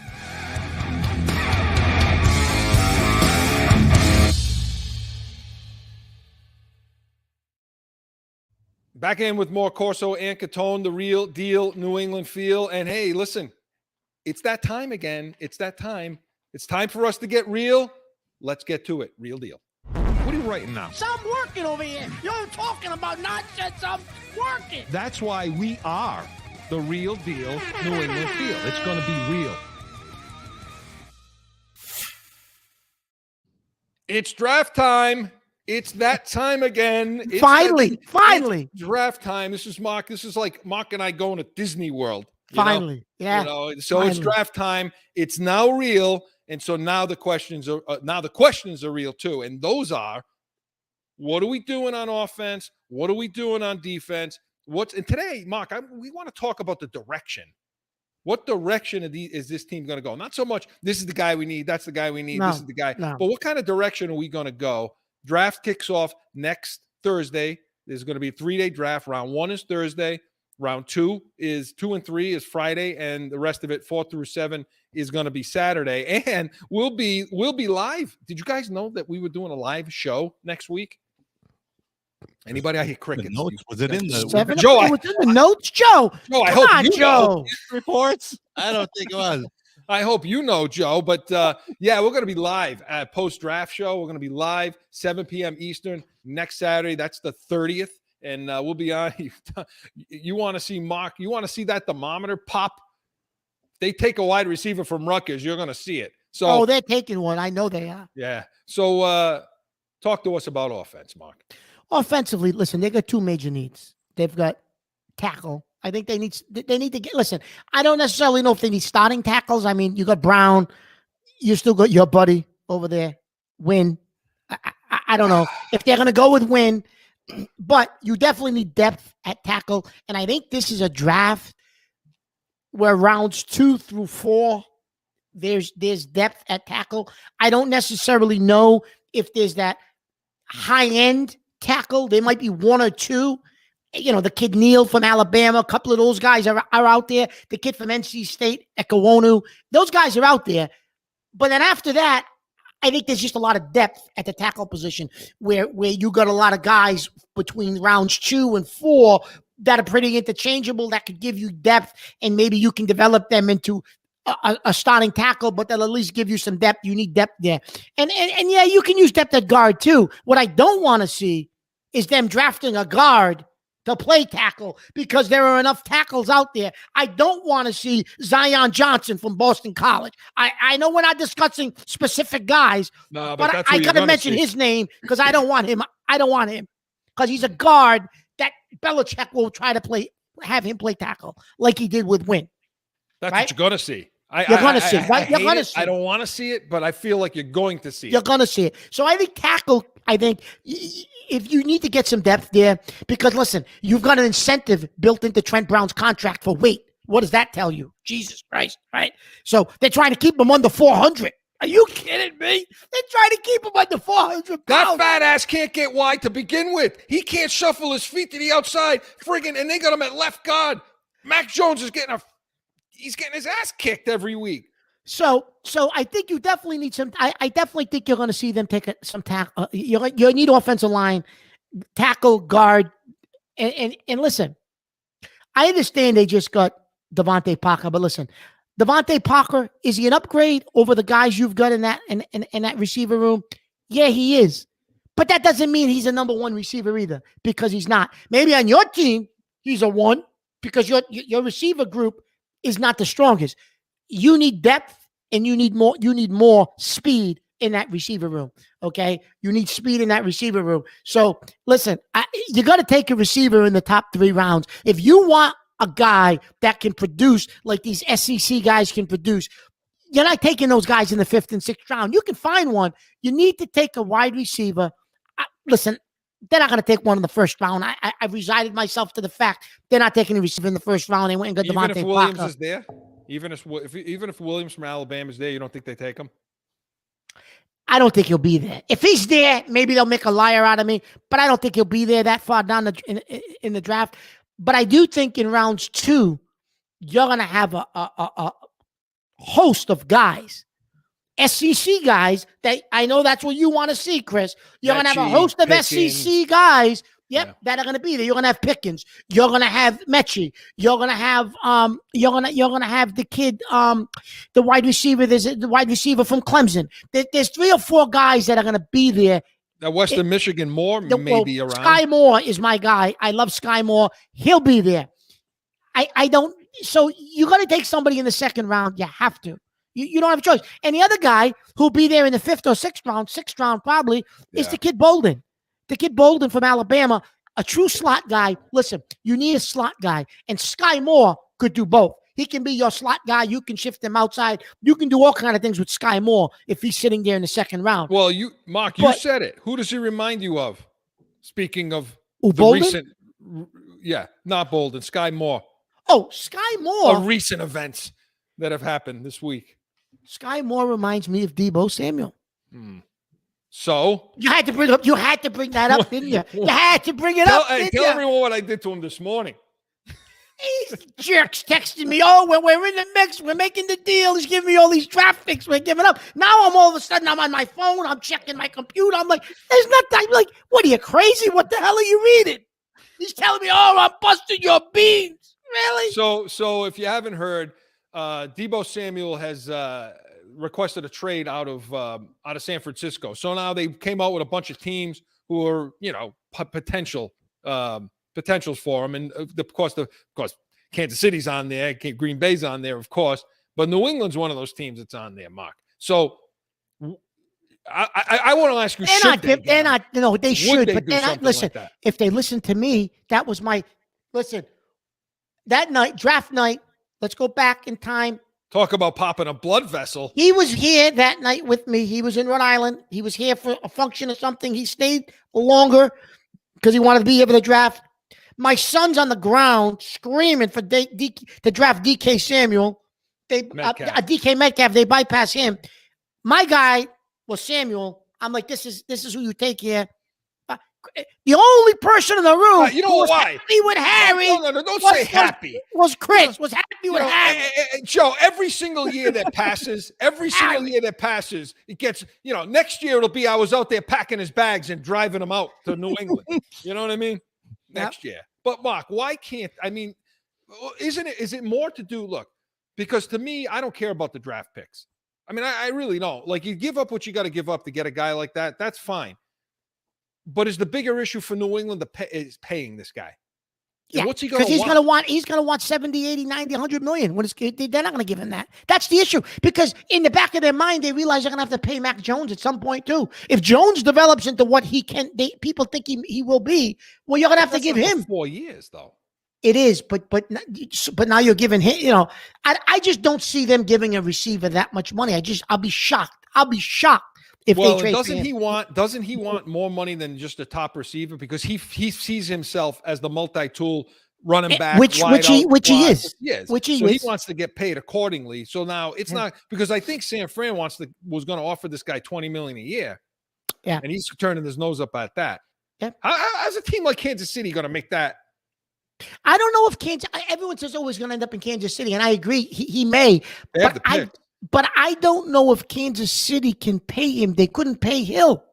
Back in with more Corso and Catone, the real deal New England feel. And hey, listen, it's that time again. It's that time. It's time for us to get real. Let's get to it. Real deal. What are you writing now? So I'm working over here. You're talking about nonsense. I'm working. That's why we are the real deal New England feel. It's going to be real. It's draft time. It's that time again. It's Finally. it's draft time. This is Mark. This is like Mark and I going to Disney World. Finally. Yeah. So Finally. it's draft time. It's now real. And so now the questions are real too. And those are, what are we doing on offense? What are we doing on defense? And today, Mark, we want to talk about the direction. What direction is this team going to go? Not so much, this is the guy we need, that's the guy we need, this is the guy. No. But what kind of direction are we going to go? Draft kicks off next Thursday. There's going to be a 3-day draft. Round 1 is Thursday. Round 2 and 3 is Friday, and the rest of it, 4 through 7, is going to be Saturday. And we'll be live. Did you guys know that we were doing a live show next week? Anybody? I hear crickets. Notes? Was it in the Joe? It was in the notes, Joe. Joe, I Come hope on, you Joe. reports? I don't think it was. I hope you know, Joe. But yeah, we're going to be live at post-draft show. We're going to be live 7 p.m. Eastern next Saturday. That's the 30th. And we'll be on. You want to see Mark? You want to see that thermometer pop? They take a wide receiver from Rutgers. You're going to see it. So, They're taking one. I know they are. yeah. So talk to us about offense, Mark. Offensively, listen, they got two major needs. They've got tackle. I think they need to get. Listen, I don't necessarily know if they need starting tackles. I mean, you got Brown. You still got your buddy over there, Wynn. I don't know if they're going to go with Wynn. But you definitely need depth at tackle. And I think this is a draft where rounds 2 through 4, there's depth at tackle. I don't necessarily know if there's that high-end tackle. There might be 1 or 2. You know, the kid Neal from Alabama, a couple of those guys are out there. The kid from NC State, Ekawonu, those guys are out there. But then after that, I think there's just a lot of depth at the tackle position where you got a lot of guys between rounds 2 and 4 that are pretty interchangeable that could give you depth, and maybe you can develop them into a starting tackle, but they'll at least give you some depth. You need depth there. And yeah, you can use depth at guard too. What I don't want to see is them drafting a guard to play tackle because there are enough tackles out there. I don't want to see Zion Johnson from Boston College. I know we're not discussing specific guys, No, but that's I got to mention his name because I don't want him. I don't want him because he's a guard that Belichick will try to have him play tackle like he did with Wynn. That's right? what you're going to see. You're going to see it, right? You're going to see I don't want to see it, but I feel like you're going to see it. You're going to see it. So I think tackle, if you need to get some depth there, because listen, you've got an incentive built into Trent Brown's contract for weight. What does that tell you? Jesus Christ, right? So they're trying to keep him under 400. Are you kidding me? They're trying to keep him under 400 pounds. That fat ass can't get wide to begin with. He can't shuffle his feet to the outside. Friggin', and they got him at left guard. Mac Jones is he's getting his ass kicked every week. So I think you definitely need some. I definitely think you're going to see them take some tackle. You need offensive line, tackle, guard, and listen. I understand they just got Devontae Parker, but listen, Devontae Parker, is he an upgrade over the guys you've got in that receiver room? Yeah, he is, but that doesn't mean he's a number 1 receiver either, because he's not. Maybe on your team he's a 1 because your receiver group is not the strongest. You need depth and you need more speed in that receiver room. Okay, you need speed in that receiver room. So listen, you got to take a receiver in the top 3 rounds if you want a guy that can produce like these SEC guys can produce. You're not taking those guys in the 5th and 6th round. You can find one. You need to take a wide receiver. Listen, they're not going to take one in the 1st round. I've resigned myself to the fact they're not taking a receiver in the 1st round. They went and got Even Devontae if Williams Parker. is there, even if Williams from Alabama is there, you don't think they take him? I don't think he'll be there. If he's there, maybe they'll make a liar out of me, but I don't think he'll be there that far down in the draft. But I do think in rounds 2, you're going to have a host of guys, SEC guys, that I know that's what you want to see, Chris. You're going to have a host of SEC guys, that are going to be there. You're going to have Pickens. You're going to have Mechie. You're going to have you're going to have the kid, the wide receiver. There's the wide receiver from Clemson. There's 3 or 4 guys that are going to be there. Now, Western Michigan Moore may be around. Sky Moore is my guy. I love Sky Moore. He'll be there. I don't. So you got to take somebody in the 2nd round. You have to. You don't have a choice. And the other guy who'll be there in the 5th or 6th round probably is the kid Bolden. The kid Bolden from Alabama, a true slot guy. Listen, you need a slot guy. And Sky Moore could do both. He can be your slot guy. You can shift him outside. You can do all kind of things with Sky Moore if he's sitting there in the 2nd round. Well, Mark, you said it. Who does he remind you of? Speaking of the Bolden? recent, not Bolden, Sky Moore. Oh, Sky Moore. Of recent events that have happened this week. Sky Moore reminds me of Deebo Samuel. So you had to bring that up, didn't you? You had to bring it up. Tell everyone what I did to him this morning. These jerks texting me, we're in the mix, we're making the deal. He's giving me all these draft picks, we're giving up. Now I'm all of a sudden I'm on my phone, I'm checking my computer. I'm like, there's nothing. I'm like, what are you crazy? What the hell are you reading? He's telling me, I'm busting your beans. Really? So if you haven't heard, Deebo Samuel has requested a trade out of San Francisco. So now they came out with a bunch of teams who are, potentials for him. And of course, Kansas City's on there, Green Bay's on there, of course. But New England's one of those teams that's on there, Mark. So I want to ask you, they should, but they're not. Listen, like if they listen to me, that was that night, draft night. Let's go back in time. Talk about popping a blood vessel. He was here that night with me. He was in Rhode Island. He was here for a function or something. He stayed longer because he wanted to be here for the draft. My son's on the ground screaming for to draft DK Samuel. DK Metcalf. They bypass him. My guy was Samuel. I'm like, this is who you take here. The only person in the room you know who was why? happy with Harry. No, don't say happy. Was Chris. Was happy with Harry. Joe, every single year that passes, it gets, next year it'll be I was out there packing his bags and driving him out to New England. You know what I mean? Next year. But Mark, why can't, is it more to do, look, because to me, I don't care about the draft picks. I really don't. Like, you give up what you got to give up to get a guy like that. That's fine. But is the bigger issue for New England is paying this guy? Yeah, what's he going to want? He's going to want 70, 80, 90, 100 million. They're not going to give him that. That's the issue. Because in the back of their mind, they realize they're going to have to pay Mac Jones at some point too. If Jones develops into what he can, people think he will be. Well, you're going to have to give him 4 years, though. It is, but now you're giving him. I just don't see them giving a receiver that much money. I'll be shocked. If they trade doesn't he want more money than just a top receiver, because he sees himself as the multi-tool running back, which he is. He wants to get paid accordingly. So now it's not, because I think San Fran was going to offer this guy $20 million a year. Yeah, and he's turning his nose up at that. Yeah, how's a team like Kansas City going to make that? I don't know if Kansas. Everyone says he's going to end up in Kansas City, and I agree. He may. They have the pick. But I don't know if Kansas City can pay him. They couldn't pay Hill.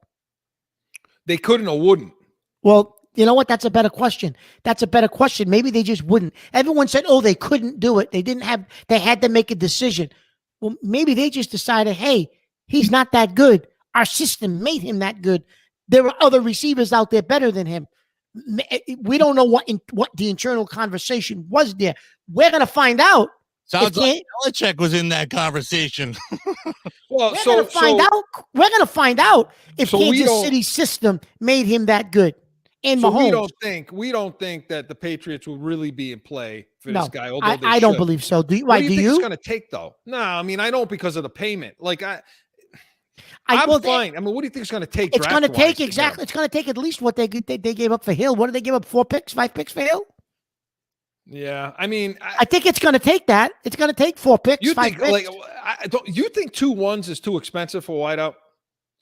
They couldn't or wouldn't. Well, you know what? That's a better question. Maybe they just wouldn't. Everyone said, they couldn't do it. They had to make a decision. Well, maybe they just decided, hey, he's not that good. Our system made him that good. There are other receivers out there better than him. We don't know what the internal conversation was there. We're going to find out. Sounds like Belichick was in that conversation. Well, We're gonna find out. We're gonna find out if So we Kansas don't- City's system made him that good. And So Mahomes. we don't think that the Patriots will really be in play for No, this guy. Although they I don't should. believe so. Do you? What Why do you do think you? it's going to take though? No, I mean I don't because of the payment. Like I'm well, fine. I mean, what do you think it's going to take? It's going to draft-wise take exactly. It's going to take at least what they gave up for Hill. What did they give up? 5 picks for Hill. Yeah, I mean, I think it's going to take that. It's going to take 4 picks. you 5 think picks. like don't you think 2 1s is too expensive for a wideout?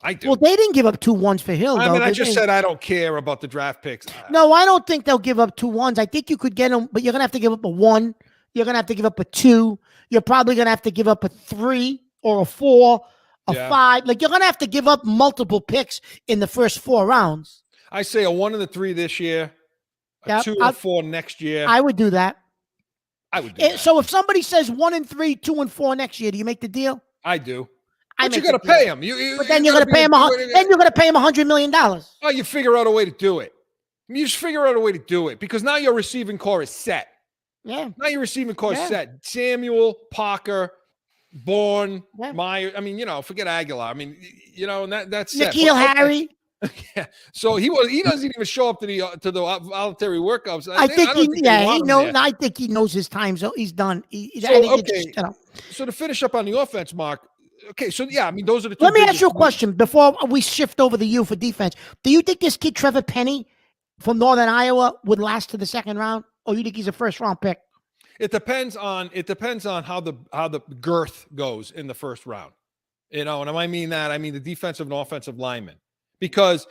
I do. Well, they didn't give up 2 1s for Hill. I though. mean, I They just didn't. said I don't care about the draft picks. No, I don't think they'll give up 2 1s. I think you could get them, but you're going to have to give up a 1. You're going to have to give up a 2. You're probably going to have to give up a 3 or a 4, a Yeah. 5. Like you're going to have to give up multiple picks in the first 4 rounds. I say a 1 and a 3 this year, a Yep, 2 and 4 next year. I would do that. I would do that. So if somebody says 1 and 3, 2 and 4 next year, do you make the deal? I do. I But you make got to the deal. pay him. But then you're going to pay him. Then you're going to pay him $100 million. Oh, you figure out a way to do it. You just figure out a way to do it because now your receiving core is set. Yeah. Now your receiving core is Yeah. set. Samuel, Parker, Bourne, Yeah. Meyer. I mean, forget Aguilar. I mean, and that's set. Nikhil But, okay. Harry. Yeah. So he doesn't even show up to the voluntary workouts. I think don't he want him knows. there. I think he knows his time. So he's done. I So, think it's, okay. So to finish up on the offense, Mark. Okay, so yeah, I mean those are the two. Let me ask biggest you a moves. question before we shift over to you for defense. Do you think this kid Trevor Penny from Northern Iowa would last to the second round, or you think he's a first round pick? It depends on how the girth goes in the first round. And I mean that, I mean the defensive and offensive linemen. Because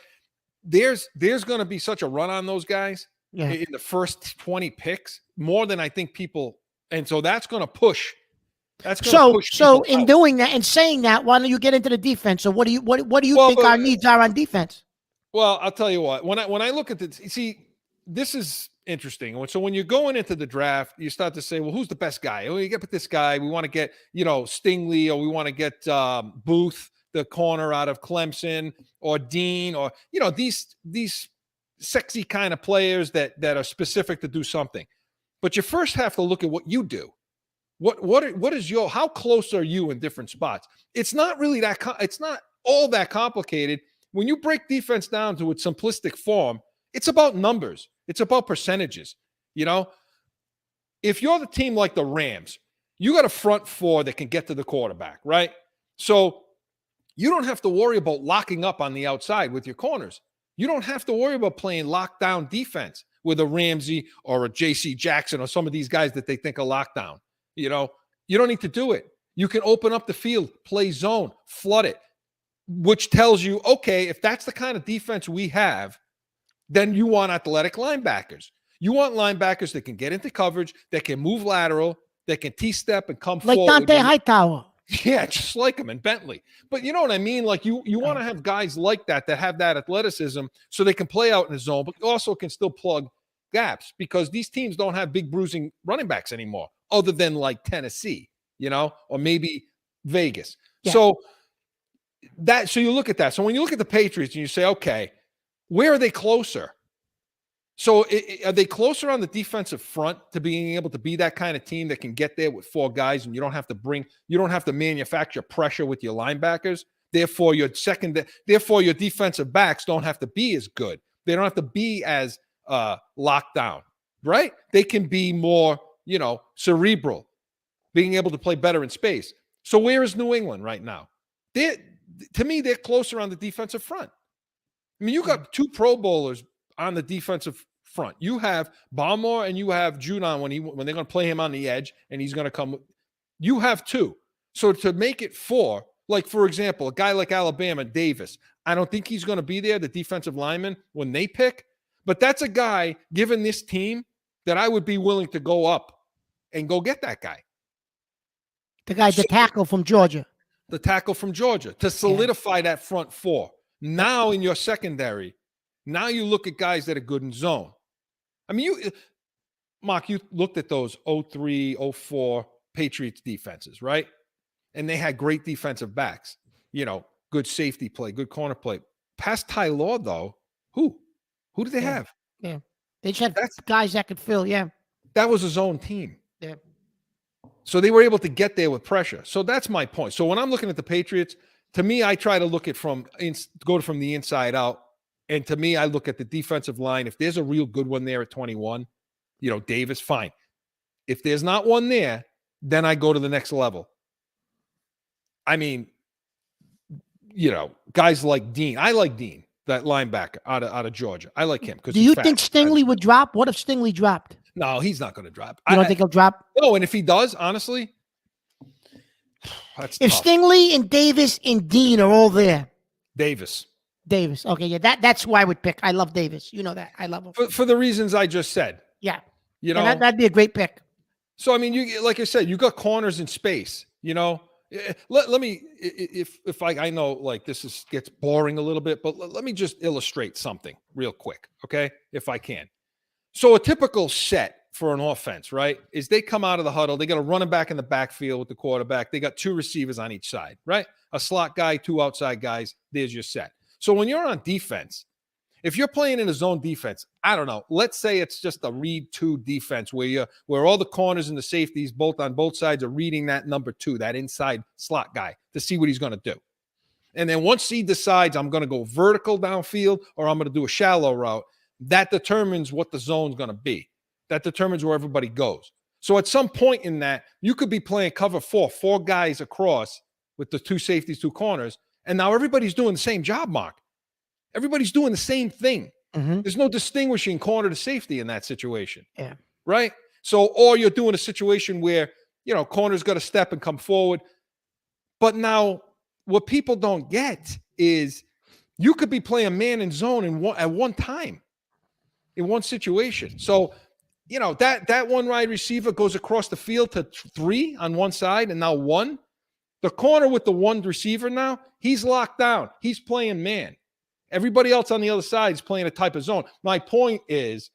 there's going to be such a run on those guys in the first 20 picks, more than I think people, and so that's going to push. That's going to push. So people in out. doing that and saying that, why don't you get into the defense? So what do you think our needs are on defense? Well, I'll tell you what. When I look at this, see, this is interesting. So when you're going into the draft, you start to say, well, who's the best guy? Oh, you get this guy. We want to get Stingley, or we want to get Booth, the corner out of Clemson, or Dean, or these sexy kind of players that are specific to do something. But you first have to look at what you do. What is how close are you in different spots? It's not really it's not all that complicated. When you break defense down to its simplistic form, it's about numbers. It's about percentages. If you're the team like the Rams, you got a front 4 that can get to the quarterback, right? So you don't have to worry about locking up on the outside with your corners. You don't have to worry about playing lockdown defense with a Ramsey or a J.C. Jackson or some of these guys that they think are lockdown. You don't need to do it. You can open up the field, play zone, flood it, which tells you, okay, if that's the kind of defense we have, then you want athletic linebackers. You want linebackers that can get into coverage, that can move lateral, that can T-step and come Like forward. Dante Hightower. Yeah, just like him and Bentley. But you know what I mean? Like you want to have guys like that have that athleticism so they can play out in the zone, but also can still plug gaps because these teams don't have big bruising running backs anymore, other than like Tennessee, or maybe Vegas. Yeah. So you look at that. So when you look at the Patriots and you say, okay, where are they closer? So are they closer on the defensive front to being able to be that kind of team that can get there with 4 guys and you don't have to manufacture pressure with your linebackers? Therefore, your defensive backs don't have to be as good. They don't have to be as locked down, right? They can be more, cerebral, being able to play better in space. So where is New England right now? To me, they're closer on the defensive front. I mean, you got 2 Pro Bowlers on the defensive front. You have Balmore and you have Judon when they're going to play him on the edge and he's going to come. You have 2. So to make it 4, like, for example, a guy like Alabama, Davis, I don't think he's going to be there, the defensive lineman, when they pick. But that's a guy, given this team, that I would be willing to go up and go get that guy. The tackle from Georgia. The tackle from Georgia to solidify that front 4. Now in your secondary, now you look at guys that are good in zone. I mean, Mark, you looked at those 03, 04 Patriots defenses, right? And they had great defensive backs, good safety play, good corner play. Past Ty Law, though, who did they have? Yeah. They just had guys that could fill, yeah. That was a zone team. Yeah. So they were able to get there with pressure. So that's my point. So when I'm looking at the Patriots, to me, I try to look at go from the inside out. And to me, I look at the defensive line. If there's a real good one there at 21, Davis, fine. If there's not one there, then I go to the next level. I mean, guys like Dean. I like Dean, that linebacker out of Georgia. I like him. Do you think Stingley would drop? What if Stingley dropped? No, he's not going to drop. You don't think he'll drop? No, and if he does, honestly, that's if tough. Stingley and Davis and Dean are all there. Davis. Okay, yeah, that's who I would pick. I love Davis. You know that. I love him. For the reasons I just said. Yeah. That'd be a great pick. So, I mean, like I said, you got corners in space, Let me, if I know like this gets boring a little bit, but let me just illustrate something real quick, okay? If I can. So a typical set for an offense, right, is they come out of the huddle. They got a running back in the backfield with the quarterback. They got 2 receivers on each side, right? A slot guy, 2 outside guys. There's your set. So when you're on defense, if you're playing in a zone defense, I don't know. Let's say it's just a read 2 defense where all the corners and the safeties on both sides are reading that number 2, that inside slot guy, to see what he's going to do. And then once he decides I'm going to go vertical downfield or I'm going to do a shallow route, that determines what the zone's going to be. That determines where everybody goes. So at some point in that, you could be playing cover 4 guys across with the 2 safeties, 2 corners, and now everybody's doing the same job, Mark. Everybody's doing the same thing. Mm-hmm. There's no distinguishing corner to safety in that situation. Yeah. Right? So, or you're doing a situation where, corner's got to step and come forward. But now what people don't get is you could be playing man and zone at one time in one situation. So, that one wide receiver goes across the field to 3 on one side and now 1. The corner with the 1 receiver now, he's locked down. He's playing man. Everybody else on the other side is playing a type of zone. My point is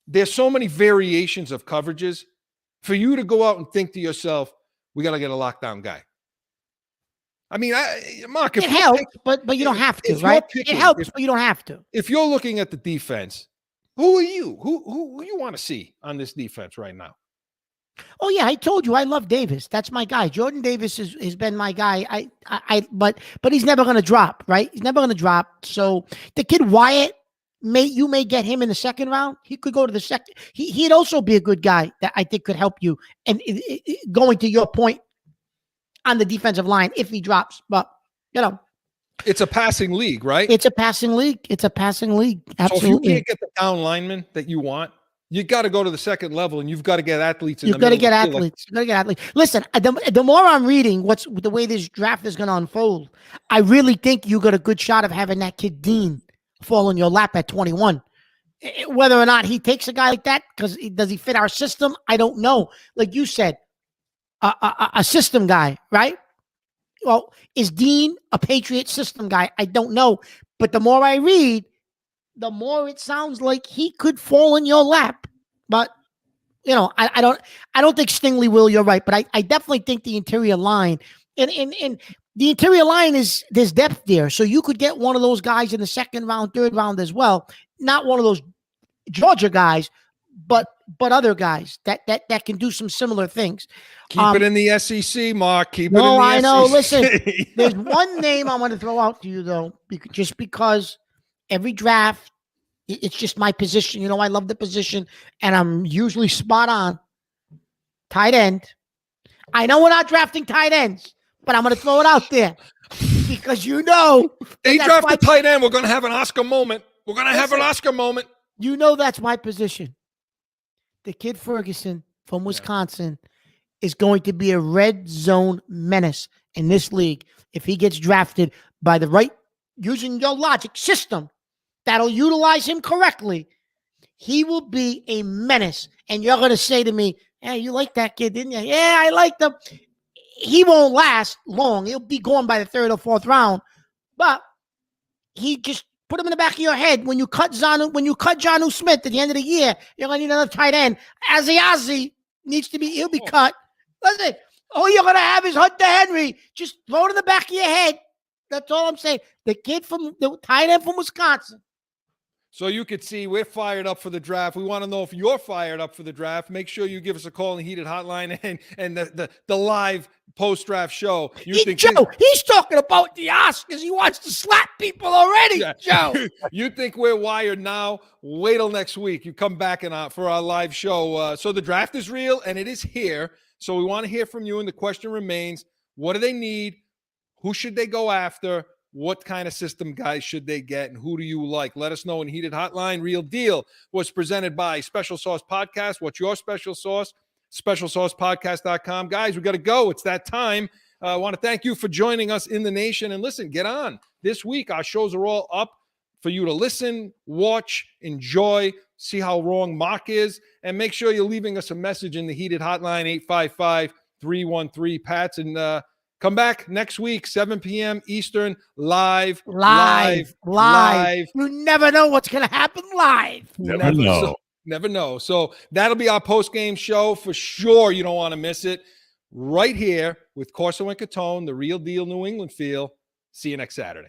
there's so many variations of coverages for you to go out and think to yourself, we got to get a lockdown guy. I mean, Mark, it helps, but you don't have to, right? It helps, but you don't have to. If you're looking at the defense, who are you? Who you want to see on this defense right now? Oh yeah, I told you I love Davis. That's my guy. Jordan Davis has been my guy. But he's never going to drop, right? He's never going to drop. So the kid Wyatt, you may get him in the second round. He could go to the second. He'd also be a good guy that I think could help you. And going to your point on the defensive line, if he drops, but it's a passing league, right? It's a passing league. Absolutely. So if you can't get the down lineman that you want, you got to go to the second level, and you've got to get athletes. You've got to get athletes. You got to get athletes. Listen, the more I'm reading the way this draft is going to unfold, I really think you got a good shot of having that kid Dean fall in your lap at 21. Whether or not he takes a guy like that, because does he fit our system? I don't know. Like you said, a system guy, right? Well, is Dean a Patriot system guy? I don't know. But the more I read, the more it sounds like he could fall in your lap. But, I don't think Stingley will. You're right. But I definitely think the interior line and the interior line there's depth there. So you could get one of those guys in the second round, third round as well. Not one of those Georgia guys, but other guys that can do some similar things. Keep it in the SEC, Mark. Keep it in the SEC. I know. Listen, there's one name I want to throw out to you, though, just because every draft, it's just my position. I love the position, and I'm usually spot on. Tight end. I know we're not drafting tight ends, but I'm going to throw it out there because they draft a tight end. We're going to have an Oscar moment. We're going to have an Oscar moment. That's my position. The kid Ferguson from Wisconsin is going to be a red zone menace in this league if he gets drafted by the right, using your logic, system that'll utilize him correctly. He will be a menace. And you're going to say to me, hey, you like that kid, didn't you? Yeah, I liked him. He won't last long. He'll be gone by the 3rd or 4th round. But he just put him in the back of your head. When you cut Jonnu Smith at the end of the year, you're going to need another tight end. Ozzie he'll be cut. Listen, all you're going to have is Hunter Henry. Just throw it in the back of your head. That's all I'm saying. The tight end from Wisconsin. So you could see we're fired up for the draft. We want to know if you're fired up for the draft. Make sure you give us a call in the Heated Hotline and the live post-draft show. Joe, he's talking about the Oscars. He wants to slap people already, Yeah. Joe. You think we're wired now? Wait till next week. You come back for our live show. So the draft is real, and it is here. So we want to hear from you, and the question remains, what do they need? Who should they go after? What kind of system guys should they get, and who do you like? Let us know in Heated Hotline. Real Deal was presented by Special Sauce Podcast. What's your special sauce? SpecialSaucePodcast.com. Guys, we got to go. It's that time. I want to thank you for joining us in the nation. And listen, get on. This week, our shows are all up for you to listen, watch, enjoy, see how wrong Mark is, and make sure you're leaving us a message in the Heated Hotline, 855-313-PATS. And come back next week, 7 p.m. Eastern, live. You never know what's going to happen live. Never know. So that'll be our post-game show for sure. You don't want to miss it. Right here with Corso and Catone, the Real Deal New England feel. See you next Saturday.